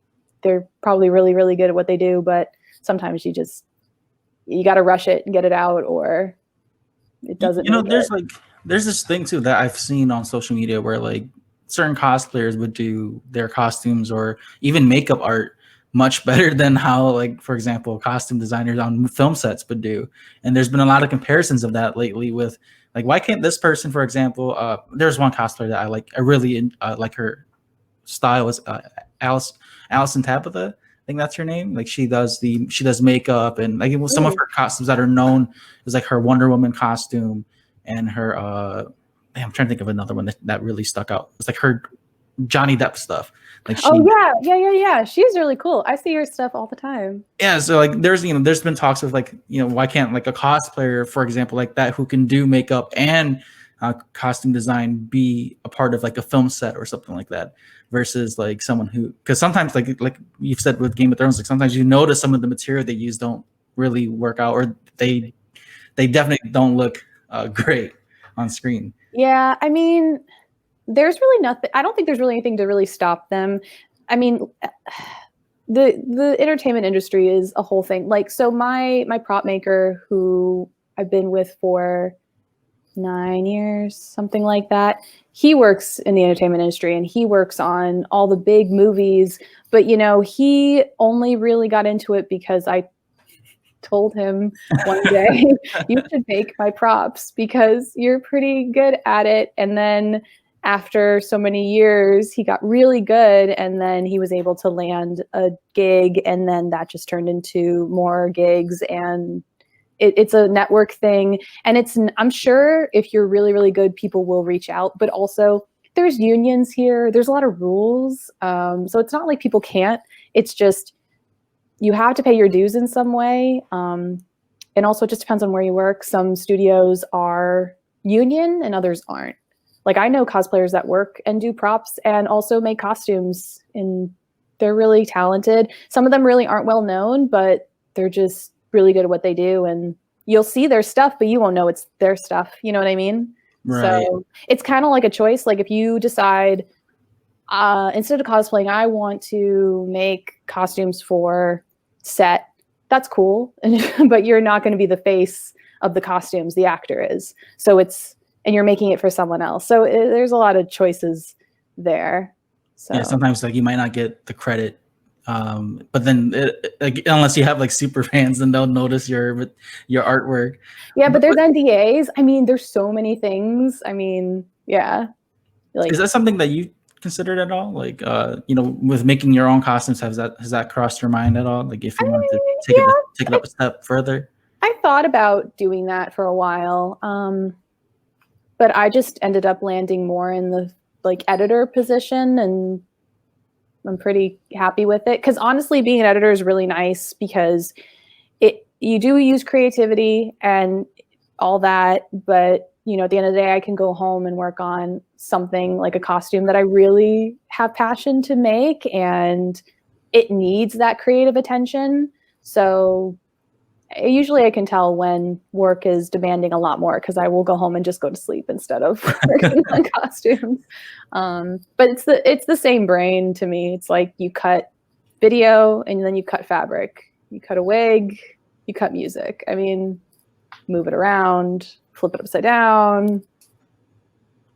they're probably really, really good at what they do. But sometimes you got to rush it and get it out, or it doesn't. There's this thing too that I've seen on social media where certain cosplayers would do their costumes or even makeup art much better than how, for example, costume designers on film sets would do. And there's been a lot of comparisons of that lately with why can't this person, for example, there's one cosplayer that I like. I really like her style is Allison Tabitha. I think that's her name. She does makeup and some of her costumes that are known is her Wonder Woman costume and her I'm trying to think of another one that really stuck out. It's her Johnny Depp stuff. Yeah. She's really cool. I see her stuff all the time. Yeah, so there's been talks of why can't a cosplayer, for example, like that who can do makeup and costume design be a part of a film set or something like that, versus someone who, because sometimes like you've said with Game of Thrones, sometimes you notice some of the material they use don't really work out, or they definitely don't look great on screen. Yeah, I mean, there's really nothing. I don't think there's really anything to really stop them. I mean, the entertainment industry is a whole thing. So my prop maker, who I've been with for 9 years, something like that, he works in the entertainment industry and he works on all the big movies. But he only really got into it because I told him one day, you should make my props because you're pretty good at it. And then after so many years, he got really good, and then he was able to land a gig, and then that just turned into more gigs, and it's a network thing. And I'm sure if you're really, really good, people will reach out, but also there's unions here. There's a lot of rules. So it's not like people can't, it's just, you have to pay your dues in some way. And also it just depends on where you work. Some studios are union and others aren't. I know cosplayers that work and do props and also make costumes, and they're really talented. Some of them really aren't well known, but they're just really good at what they do. And you'll see their stuff, but you won't know it's their stuff. You know what I mean? Right. So it's kind of like a choice. If you decide, instead of cosplaying, I want to make costumes for set, that's cool. But you're not going to be the face of the costumes, the actor is. So and you're making it for someone else. So there's a lot of choices there. So yeah, sometimes you might not get the credit, but then unless you have super fans, then they'll notice your artwork. Yeah, but there's NDAs. I mean, there's so many things. I mean, yeah. Is that something that you considered at all? Like, with making your own costumes, has that crossed your mind at all? Like, if you wanted to take it up a step further? I thought about doing that for a while, but I just ended up landing more in the like editor position, and I'm pretty happy with it. Because honestly, being an editor is really nice because you do use creativity and all that, but at the end of the day, I can go home and work on something like a costume that I really have passion to make, and it needs that creative attention. So usually I can tell when work is demanding a lot more, because I will go home and just go to sleep instead of working on costumes. But it's the same brain to me. It's like you cut video and then you cut fabric. You cut a wig, you cut music. I mean, move it around, flip it upside down.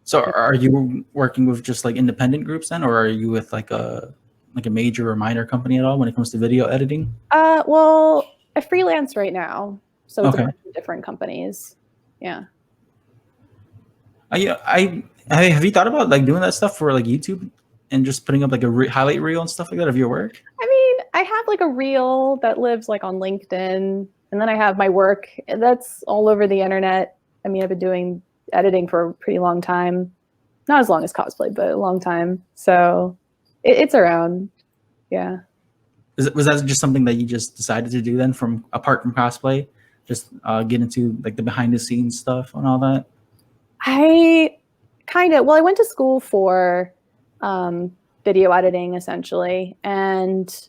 So are you working with just like independent groups then, or are you with like a major or minor company at all when it comes to video editing? Well, I freelance right now, so it's Okay. a bunch of different companies. Yeah. Have you thought about like doing that stuff for like YouTube and just putting up like a highlight reel and stuff like that of your work? I mean, I have like a reel that lives like on LinkedIn, and then I have my work that's all over the internet. I mean, I've been doing editing for a pretty long time. Not as long as cosplay, but a long time. So it's around. Yeah. Was that just something that you just decided to do then, apart from cosplay, just get into like the behind the scenes stuff and all that? I went to school for video editing essentially, and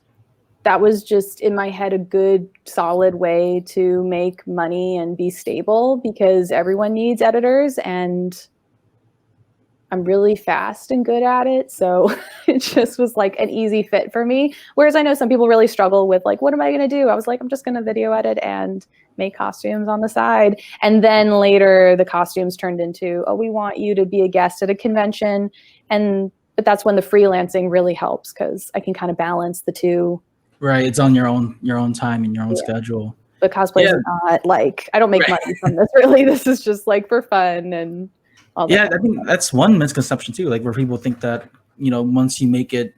that was just in my head a good solid way to make money and be stable, because everyone needs editors and I'm really fast and good at it. So it just was like an easy fit for me. Whereas I know some people really struggle with like, what am I going to do? I was like, I'm just going to video edit and make costumes on the side. And then later the costumes turned into, oh, we want you to be a guest at a convention. But that's when the freelancing really helps, because I can kind of balance the two. Right. It's on your own time and your own schedule. But cosplay is not like, I don't make money from this really. This is just like for fun and all that. I think that's one misconception too, like where people think that, once you make it,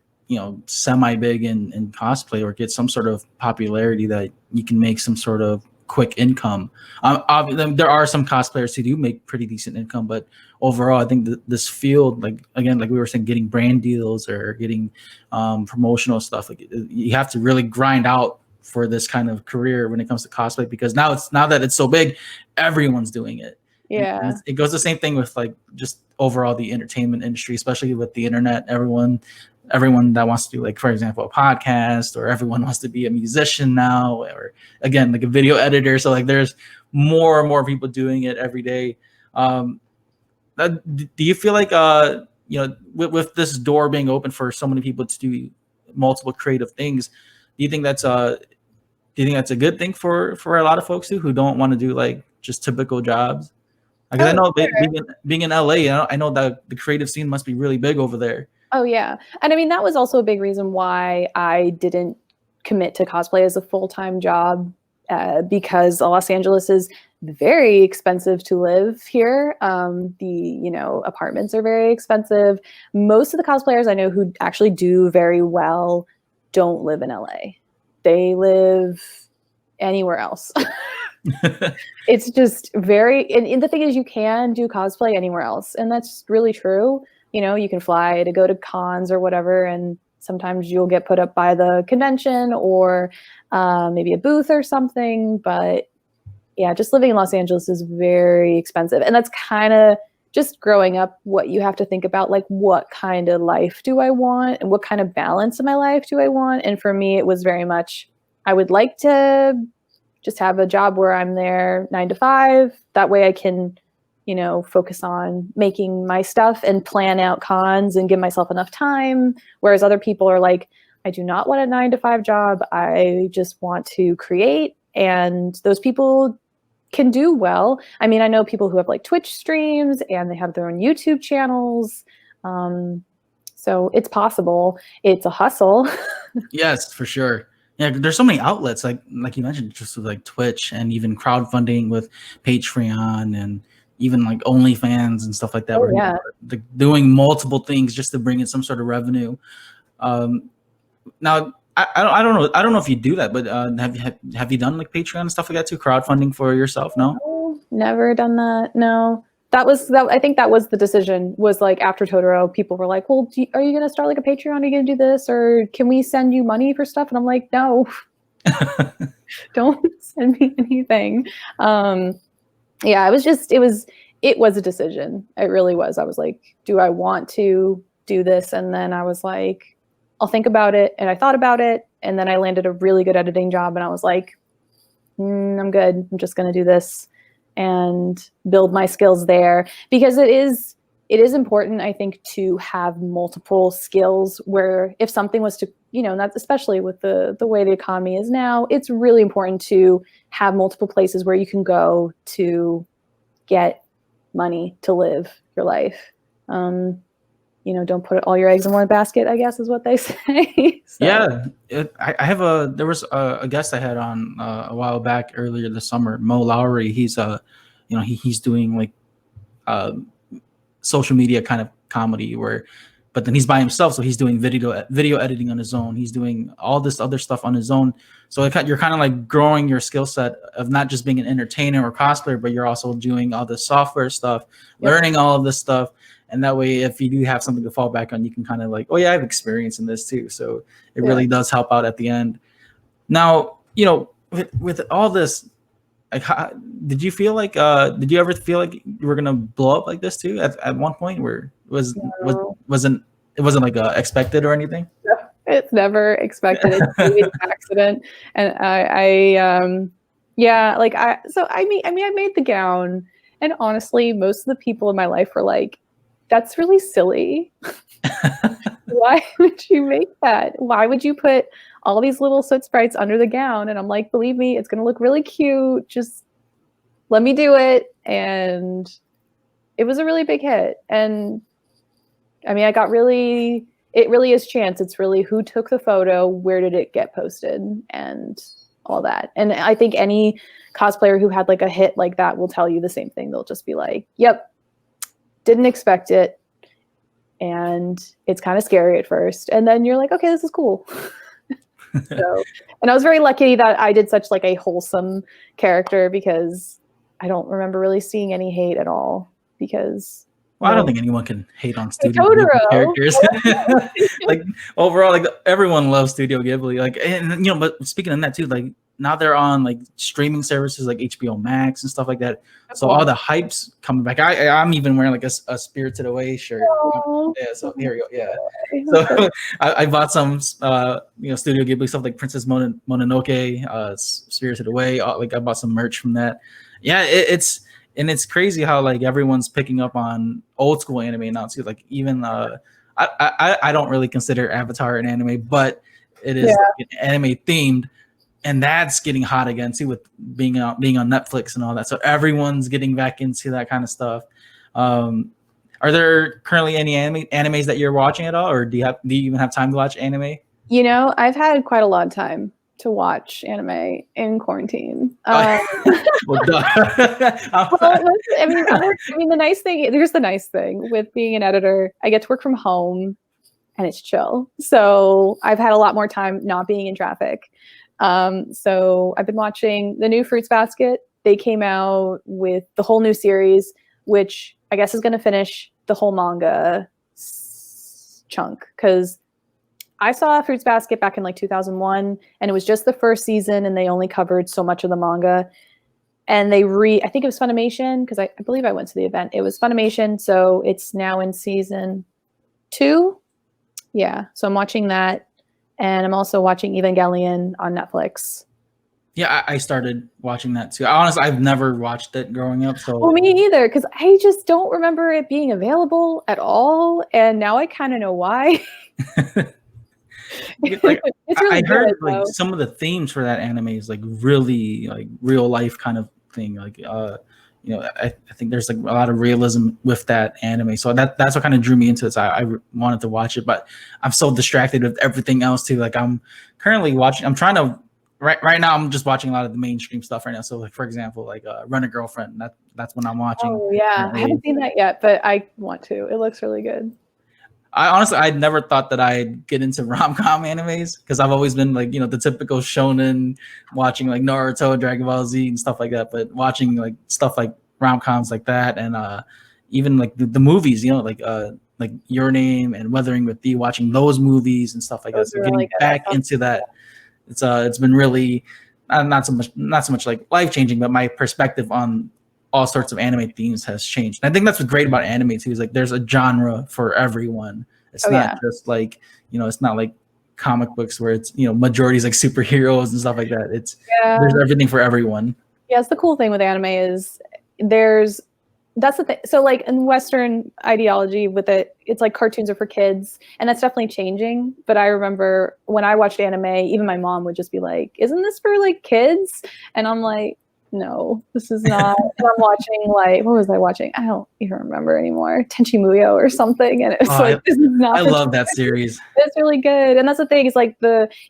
semi big in cosplay or get some sort of popularity, that you can make some sort of quick income. There are some cosplayers who do make pretty decent income, but overall, I think this field, like we were saying, getting brand deals or getting promotional stuff, like you have to really grind out for this kind of career when it comes to cosplay, because now that it's so big, everyone's doing it. Yeah. And it goes the same thing with like just overall the entertainment industry, especially with the internet. Everyone that wants to do, like, for example, a podcast, or everyone wants to be a musician now, or again, like a video editor. So like there's more and more people doing it every day. Do you feel like, with this door being open for so many people to do multiple creative things, do you think that's a good thing for a lot of folks who don't want to do like just typical jobs? Because I know being in LA, I know that the creative scene must be really big over there. Oh yeah. And I mean, that was also a big reason why I didn't commit to cosplay as a full-time job, because Los Angeles is very expensive to live here. The apartments are very expensive. Most of the cosplayers I know who actually do very well don't live in LA. They live anywhere else. It's just very, and the thing is, you can do cosplay anywhere else, and that's really true. You can fly to go to cons or whatever, and sometimes you'll get put up by the convention or maybe a booth or something. But yeah, just living in Los Angeles is very expensive, and that's kind of just growing up what you have to think about, like, what kind of life do I want and what kind of balance in my life do I want? And for me, it was very much, I would like to just have a job where I'm there 9 to 5. That way I can, focus on making my stuff and plan out cons and give myself enough time. Whereas other people are like, I do not want a 9 to 5 job. I just want to create. And those people can do well. I mean, I know people who have like Twitch streams and they have their own YouTube channels. So it's possible. It's a hustle. Yes, for sure. Yeah, there's so many outlets, like you mentioned, just with like Twitch and even crowdfunding with Patreon and even like OnlyFans and stuff like that. Oh, yeah. Like doing multiple things just to bring in some sort of revenue. Now, I don't know if you do that, but have you done like Patreon and stuff like that too? Crowdfunding for yourself? No, never done that. No, that was that. I think that was the decision. Was like after Totoro, people were like, "Well, are you gonna start like a Patreon? Are you gonna do this, or can we send you money for stuff?" And I'm like, "No, don't send me anything." Yeah, it was a decision. It really was. I was like, "Do I want to do this?" And then I was like, I'll think about it. And I thought about it. And then I landed a really good editing job. And I was like, I'm good. I'm just going to do this and build my skills there, because it is important, I think, to have multiple skills where if something was to, that's especially with the way the economy is now, it's really important to have multiple places where you can go to get money to live your life. Don't put all your eggs in one basket, I guess is what they say. So. Yeah, there was a guest I had on a while back earlier this summer, Mo Lowry. He's he's doing like social media kind of comedy but then he's by himself, so he's doing video editing on his own. He's doing all this other stuff on his own. So you're kind of like growing your skill set of not just being an entertainer or cosplayer, but you're also doing all the software stuff, learning all of this stuff. And that way, if you do have something to fall back on, you can kind of like, oh yeah, I have experience in this too. So it really does help out at the end. Now, with all this, like, did you ever feel like you were gonna blow up like this too at one point, where it wasn't like expected or anything? No, it's never expected. It's maybe an accident. And I made the gown, and honestly, most of the people in my life were like, that's really silly. Why would you make that? Why would you put all these little soot sprites under the gown? And I'm like, believe me, it's going to look really cute. Just let me do it. And it was a really big hit. And I mean, it really is chance. It's really who took the photo, where did it get posted, and all that. And I think any cosplayer who had like a hit like that will tell you the same thing. They'll just be like, yep, didn't expect it. And it's kind of scary at first. And then you're like, okay, this is cool. And I was very lucky that I did such like a wholesome character, because I don't remember really seeing any hate at all, because I don't think anyone can hate on Studio Ghibli characters. Like overall, like everyone loves Studio Ghibli. Like, and but speaking of that too, like now they're on like streaming services like HBO Max and stuff like that. So all the hype's coming back. I'm even wearing like a Spirited Away shirt. Yeah, so here we go. Yeah. So I bought some Studio Ghibli stuff like Princess Mononoke, Spirited Away. Like I bought some merch from that. Yeah, it's crazy how like everyone's picking up on old school anime now too. Like even I don't really consider Avatar an anime, but it is like anime themed. And that's getting hot again too, with being on Netflix and all that. So everyone's getting back into that kind of stuff. Are there currently any animes that you're watching at all, or do you even have time to watch anime? I've had quite a lot of time to watch anime in quarantine. The nice thing, here's the nice thing with being an editor, I get to work from home and it's chill. So I've had a lot more time not being in traffic. So I've been watching the new Fruits Basket. They came out with the whole new series, which I guess is going to finish the whole manga chunk, because I saw Fruits Basket back in like 2001, and it was just the first season, and they only covered so much of the manga. And I think it was Funimation, because I believe I went to the event. It was Funimation, so it's now in season 2. Yeah, so I'm watching that. And I'm also watching Evangelion on Netflix. Yeah, I started watching that too. Honestly, I've never watched it growing up. So well, me either, because I just don't remember it being available at all. And now I kind of know why. It's really I heard good, like some of the themes for that anime is like really like real life kind of thing. Like I think there's like a lot of realism with that anime. So that's what kind of drew me into it. So I wanted to watch it, but I'm so distracted with everything else too. Like I'm currently watching, I'm trying to right now I'm just watching a lot of the mainstream stuff right now. So like for example, like Run a Girlfriend. That's what I'm watching. Oh yeah, I haven't seen that yet, but I want to. It looks really good. I never thought that I'd get into rom-com animes because I've always been like, the typical shonen, watching like Naruto, Dragon Ball Z and stuff like that. But watching like stuff like rom-coms like that, and even like the movies, like Your Name and Weathering with Thee, watching those movies and stuff like that. So getting back into that, it's been really not so much like life-changing, but my perspective on all sorts of anime themes has changed. And I think that's what's great about anime too, is like there's a genre for everyone. It's not just like, it's not like comic books where it's, majority is like superheroes and stuff like that. There's everything for everyone. Yeah, it's the cool thing with anime is that's the thing. So like in Western ideology with it's like cartoons are for kids, and that's definitely changing. But I remember when I watched anime, even my mom would just be like, "Isn't this for like kids?" And I'm like, no, this is not. I'm watching like, what was I watching? I don't even remember anymore. Tenchi Muyo or something. And it's this is not. I love that series. It's really good. And that's the thing is like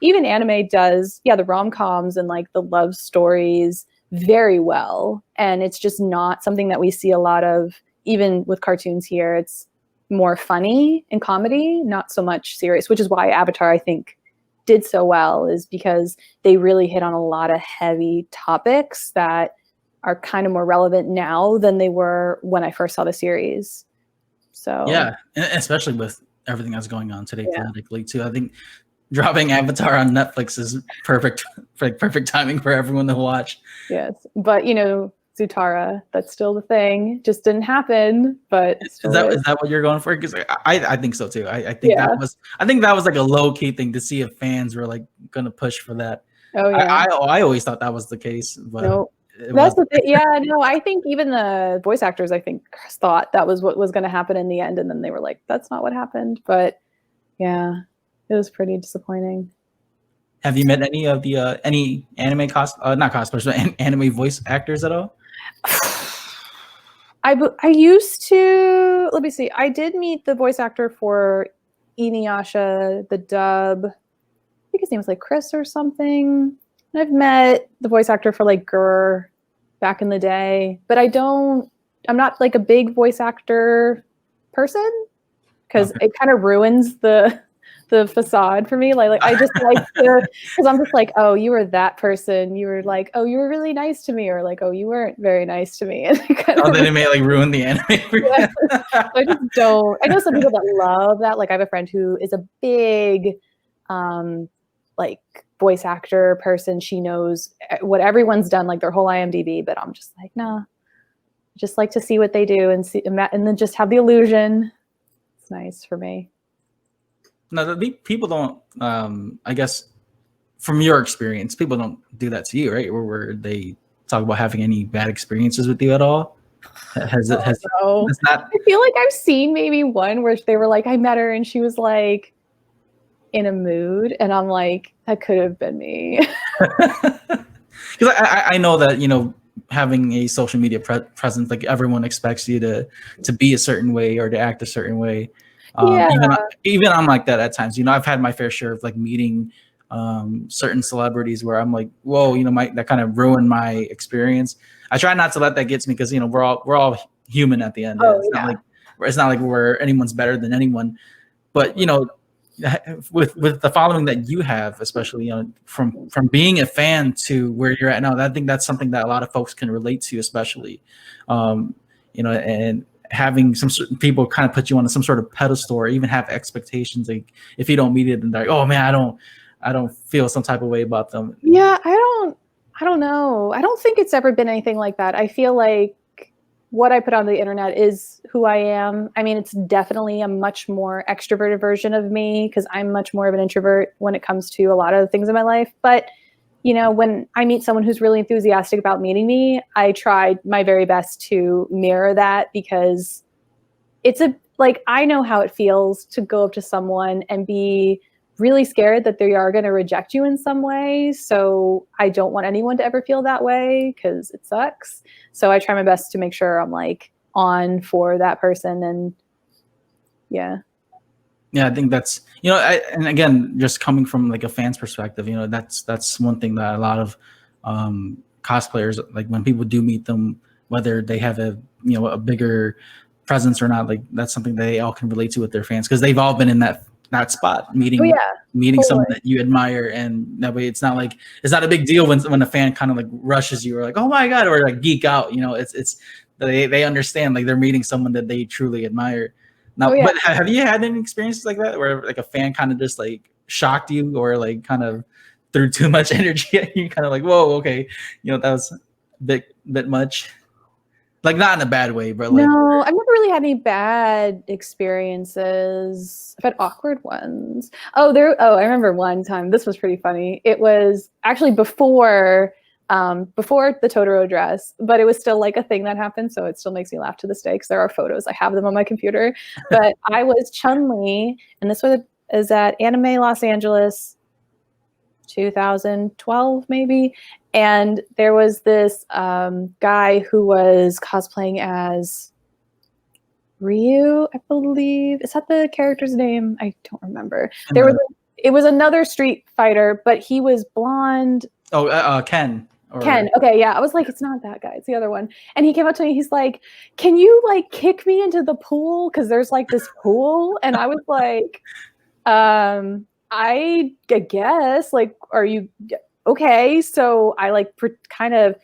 even anime does, the rom-coms and like the love stories very well. And it's just not something that we see a lot of, even with cartoons here. It's more funny and comedy, not so much serious, which is why Avatar, I think, did so well, is because they really hit on a lot of heavy topics that are kind of more relevant now than they were when I first saw the series. So yeah, especially with everything that's going on today politically too. I think dropping Avatar on Netflix is perfect timing for everyone to watch. Yes, but Zutara, that's still the thing. Just didn't happen, but is that what you're going for? Because I think so too. I think that was like a low key thing to see if fans were like gonna push for that. Oh yeah. I always thought that was the case, but nope. That's the thing. Yeah, no, I think even the voice actors, I think, thought that was what was going to happen in the end, and then they were like, "That's not what happened." But yeah, it was pretty disappointing. Have you met any of the any anime not cosplayers, but anime voice actors at all? I used to, let me see. I did meet the voice actor for Inuyasha, the dub. I think his name was like Chris or something. I've met the voice actor for like Gur back in the day, but I'm not like a big voice actor person because it kind of ruins the facade for me. Like I just like to, because I'm just like, oh, you were that person. You were like, oh, you were really nice to me, or like, oh, you weren't very nice to me. And then it may like ruin the anime. I just don't. I know some people that love that. Like I have a friend who is a big, like voice actor person. She knows what everyone's done, like their whole IMDb. But I'm just like, nah. Just like to see what they do and see, and then just have the illusion. It's nice for me. No, people don't. I guess from your experience, people don't do that to you, right? Or where they talk about having any bad experiences with you at all? Has it? No. I feel like I've seen maybe one where they were like, I met her and she was like in a mood, and I'm like, that could have been me. Because I know that having a social media presence, like everyone expects you to be a certain way or to act a certain way. Even I'm like that at times. I've had my fair share of like meeting certain celebrities where I'm like, whoa, that kind of ruined my experience. I try not to let that get to me because we're all human at the end. It's not like we're anyone's better than anyone. But with the following that you have, especially from being a fan to where you're at now, I think that's something that a lot of folks can relate to, especially and having some certain people kind of put you on some sort of pedestal or even have expectations. Like if you don't meet it, then they're like, oh man, I don't feel some type of way about them. Yeah, I don't know. I don't think it's ever been anything like that. I feel like what I put on the internet is who I am. I mean, it's definitely a much more extroverted version of me because I'm much more of an introvert when it comes to a lot of things in my life. But when I meet someone who's really enthusiastic about meeting me, I try my very best to mirror that because I know how it feels to go up to someone and be really scared that they are going to reject you in some way. So I don't want anyone to ever feel that way because it sucks. So I try my best to make sure I'm like on for that person. And yeah. Yeah, I think that's, and again, just coming from like a fan's perspective, that's one thing that a lot of cosplayers, like when people do meet them, whether they have a bigger presence or not, like that's something they all can relate to with their fans, because they've all been in that spot, meeting totally. someone that you admire, and that way it's not a big deal when a fan kind of like rushes you or like, oh my god, or like geek out. It's they understand, like they're meeting someone that they truly admire. Now, but have you had any experiences like that where like a fan kind of just like shocked you, or like kind of threw too much energy at you, kind of like, whoa, okay, that was a bit much? Like not in a bad way, but like, no, I've never really had any bad experiences. I've had awkward ones. I remember one time. This was pretty funny. It was actually before the Totoro dress, but it was still like a thing that happened. So it still makes me laugh to this day because there are photos. I have them on my computer. But I was Chun-Li, and this is at Anime Los Angeles, 2012 maybe. And there was this guy who was cosplaying as Ryu, I believe. Is that the character's name? I don't remember. It was another Street Fighter, but he was blonde. Oh, Ken. Ken. Okay, yeah. I was like, it's not that guy. It's the other one. And he came up to me. He's like, can you like kick me into the pool? Because there's like this pool. And I was like, I guess, like, are you okay? So I like kind of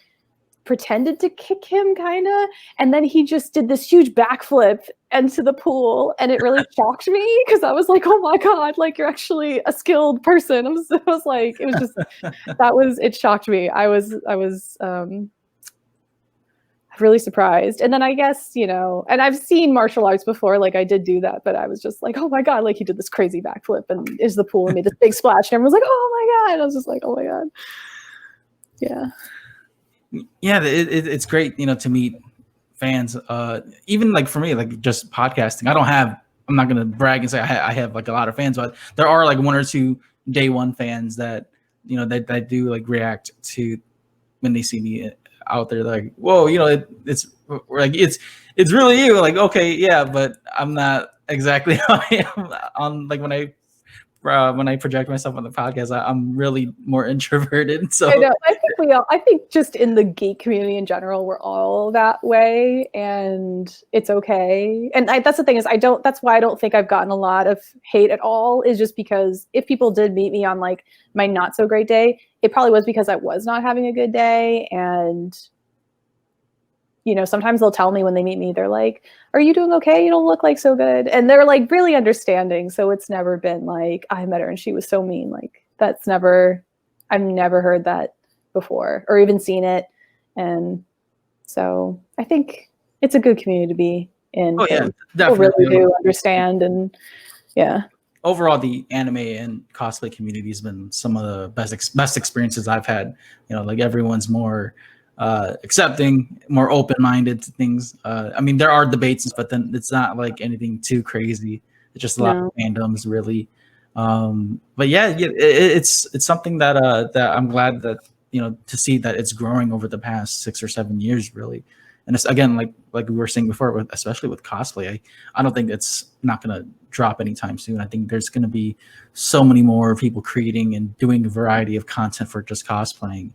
pretended to kick him, kind of, and then he just did this huge backflip into the pool, and it really shocked me because I was like, oh my god, like you're actually a skilled person. I was like, it was just it shocked me. I was really surprised. And then I guess, and I've seen martial arts before, like I did do that, but I was just like, oh my god, like he did this crazy backflip and is the pool and made this big splash, and everyone was like, oh my god. I was just like, oh my god. Yeah, it's great, to meet fans. Even like for me, like just podcasting, I'm not gonna brag and say I have like a lot of fans, but there are like one or two day one fans that that do like react to when they see me out there. They're like, whoa, it's like it's really you. Like, okay, yeah, but I'm not exactly how I am on like when I project myself on the podcast. I'm really more introverted. So I know. I think just in the geek community in general, we're all that way, and it's okay. And that's the thing is, that's why I don't think I've gotten a lot of hate at all, is just because if people did meet me on like my not so great day, it probably was because I was not having a good day. And sometimes they'll tell me when they meet me, they're like, are you doing okay? You don't look like so good. And they're like really understanding. So it's never been like, I met her and she was so mean. Like I've never heard that before or even seen it. And so I think it's a good community to be in. Oh yeah, definitely. People really do understand. And yeah. Overall, the anime and cosplay community has been some of the best experiences I've had. Like everyone's more accepting, more open-minded to things. I mean, there are debates, but then it's not like anything too crazy. It's just a lot of fandoms, really. But yeah, it's something that that I'm glad that to see that it's growing over the past 6 or 7 years, really. And it's again like we were saying before, especially with cosplay, I don't think it's not going to drop anytime soon. I think there's going to be so many more people creating and doing a variety of content for just cosplaying.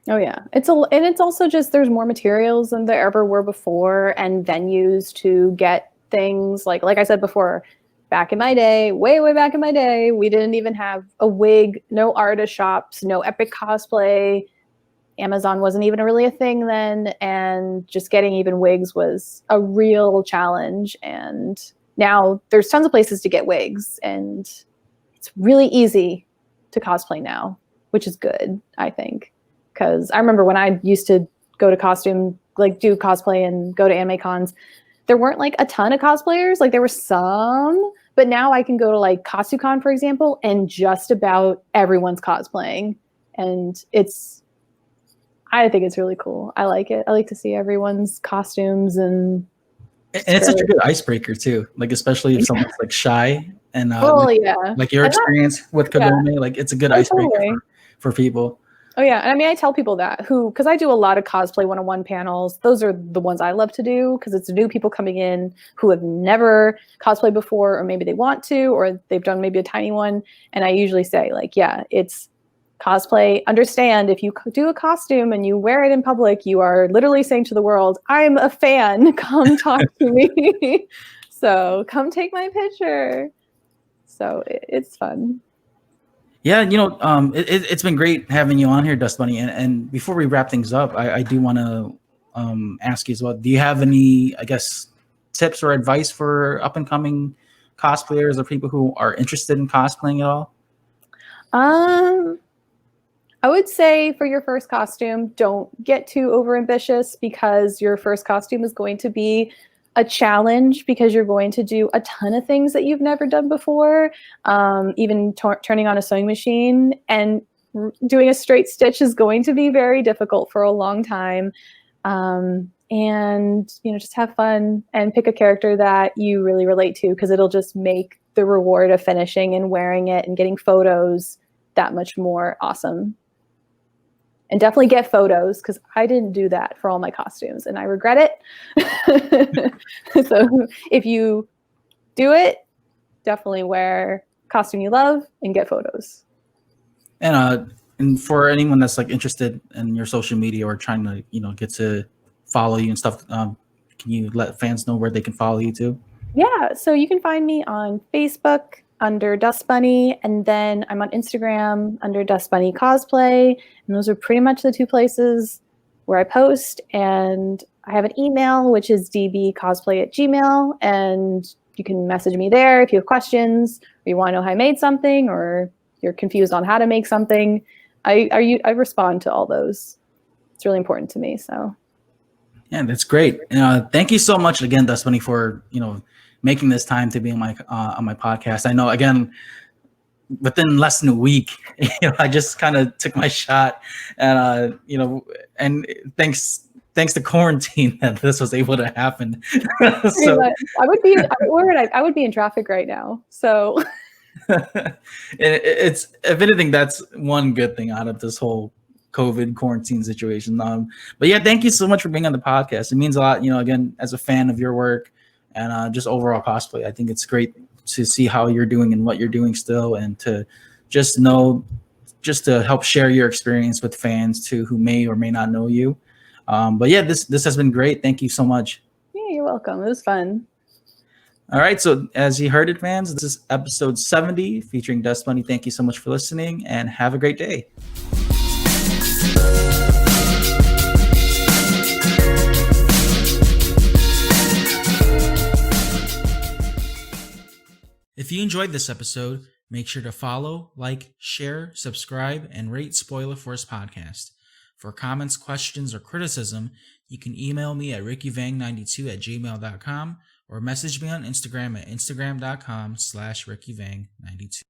Oh yeah, and it's also just there's more materials than there ever were before, and venues to get things like I said before. Back in my day, way back in my day, we didn't even have a wig, no artist shops, no epic cosplay. Amazon wasn't even really a thing then, and just getting even wigs was a real challenge. And now there's tons of places to get wigs, and it's really easy to cosplay now, which is good, I think. Because I remember when I used to go to do cosplay and go to anime cons, there weren't like a ton of cosplayers. Like there were some, but now I can go to like CostuCon, for example, and just about everyone's cosplaying. And I think it's really cool. I like it. I like to see everyone's costumes and it's such a good icebreaker too. Like especially if someone's like shy and yeah. like your experience with Kagome, like it's a good icebreaker for people. Oh yeah, and I mean, I tell people that because I do a lot of cosplay 101 panels. Those are the ones I love to do because it's new people coming in who have never cosplayed before, or maybe they want to, or they've done maybe a tiny one. And I usually say like, yeah, it's cosplay. Understand if you do a costume and you wear it in public, you are literally saying to the world, "I'm a fan. Come talk to me." So come take my picture. So it's fun. Yeah, it's been great having you on here, Dustbunny. And before we wrap things up, I do want to ask you as well. Do you have any, I guess, tips or advice for up and coming cosplayers or people who are interested in cosplaying at all? I would say for your first costume, don't get too over ambitious because your first costume is going to be a challenge because you're going to do a ton of things that you've never done before. Even turning on a sewing machine and doing a straight stitch is going to be very difficult for a long time. And just have fun and pick a character that you really relate to because it'll just make the reward of finishing and wearing it and getting photos that much more awesome. And definitely get photos because I didn't do that for all my costumes and I regret it. So if you do it, definitely wear costume you love and get photos. And for anyone that's like interested in your social media or trying to get to follow you and stuff, can you let fans know where they can follow you too? Yeah, so you can find me on Facebook under Dustbunny, and then I'm on Instagram under Dustbunny Cosplay, and those are pretty much the two places where I post. And I have an email, which is dbcosplay@gmail, and you can message me there if you have questions, or you want to know how I made something, or you're confused on how to make something. I respond to all those. It's really important to me. So. Yeah, that's great. Thank you so much again, Dustbunny, for making this time to be on my podcast. I know again within less than a week, I just kind of took my shot, and and thanks to quarantine that this was able to happen. So I would be in traffic right now. So it's, if anything, that's one good thing out of this whole COVID quarantine situation. But yeah, thank you so much for being on the podcast. It means a lot, again, as a fan of your work and just overall cosplay. I think it's great to see how you're doing and what you're doing still, and to just to help share your experience with fans too who may or may not know you. But yeah, this has been great. Thank you so much. Yeah, you're welcome. It was fun. All right, so as you heard it, fans, this is episode 70 featuring Dustbunny. Thank you so much for listening, and have a great day. If you enjoyed this episode, make sure to follow, like, share, subscribe, and rate Spoiler Force Podcast. For comments, questions, or criticism, you can email me at rickyvang92@gmail.com or message me on Instagram at instagram.com/rickyvang92.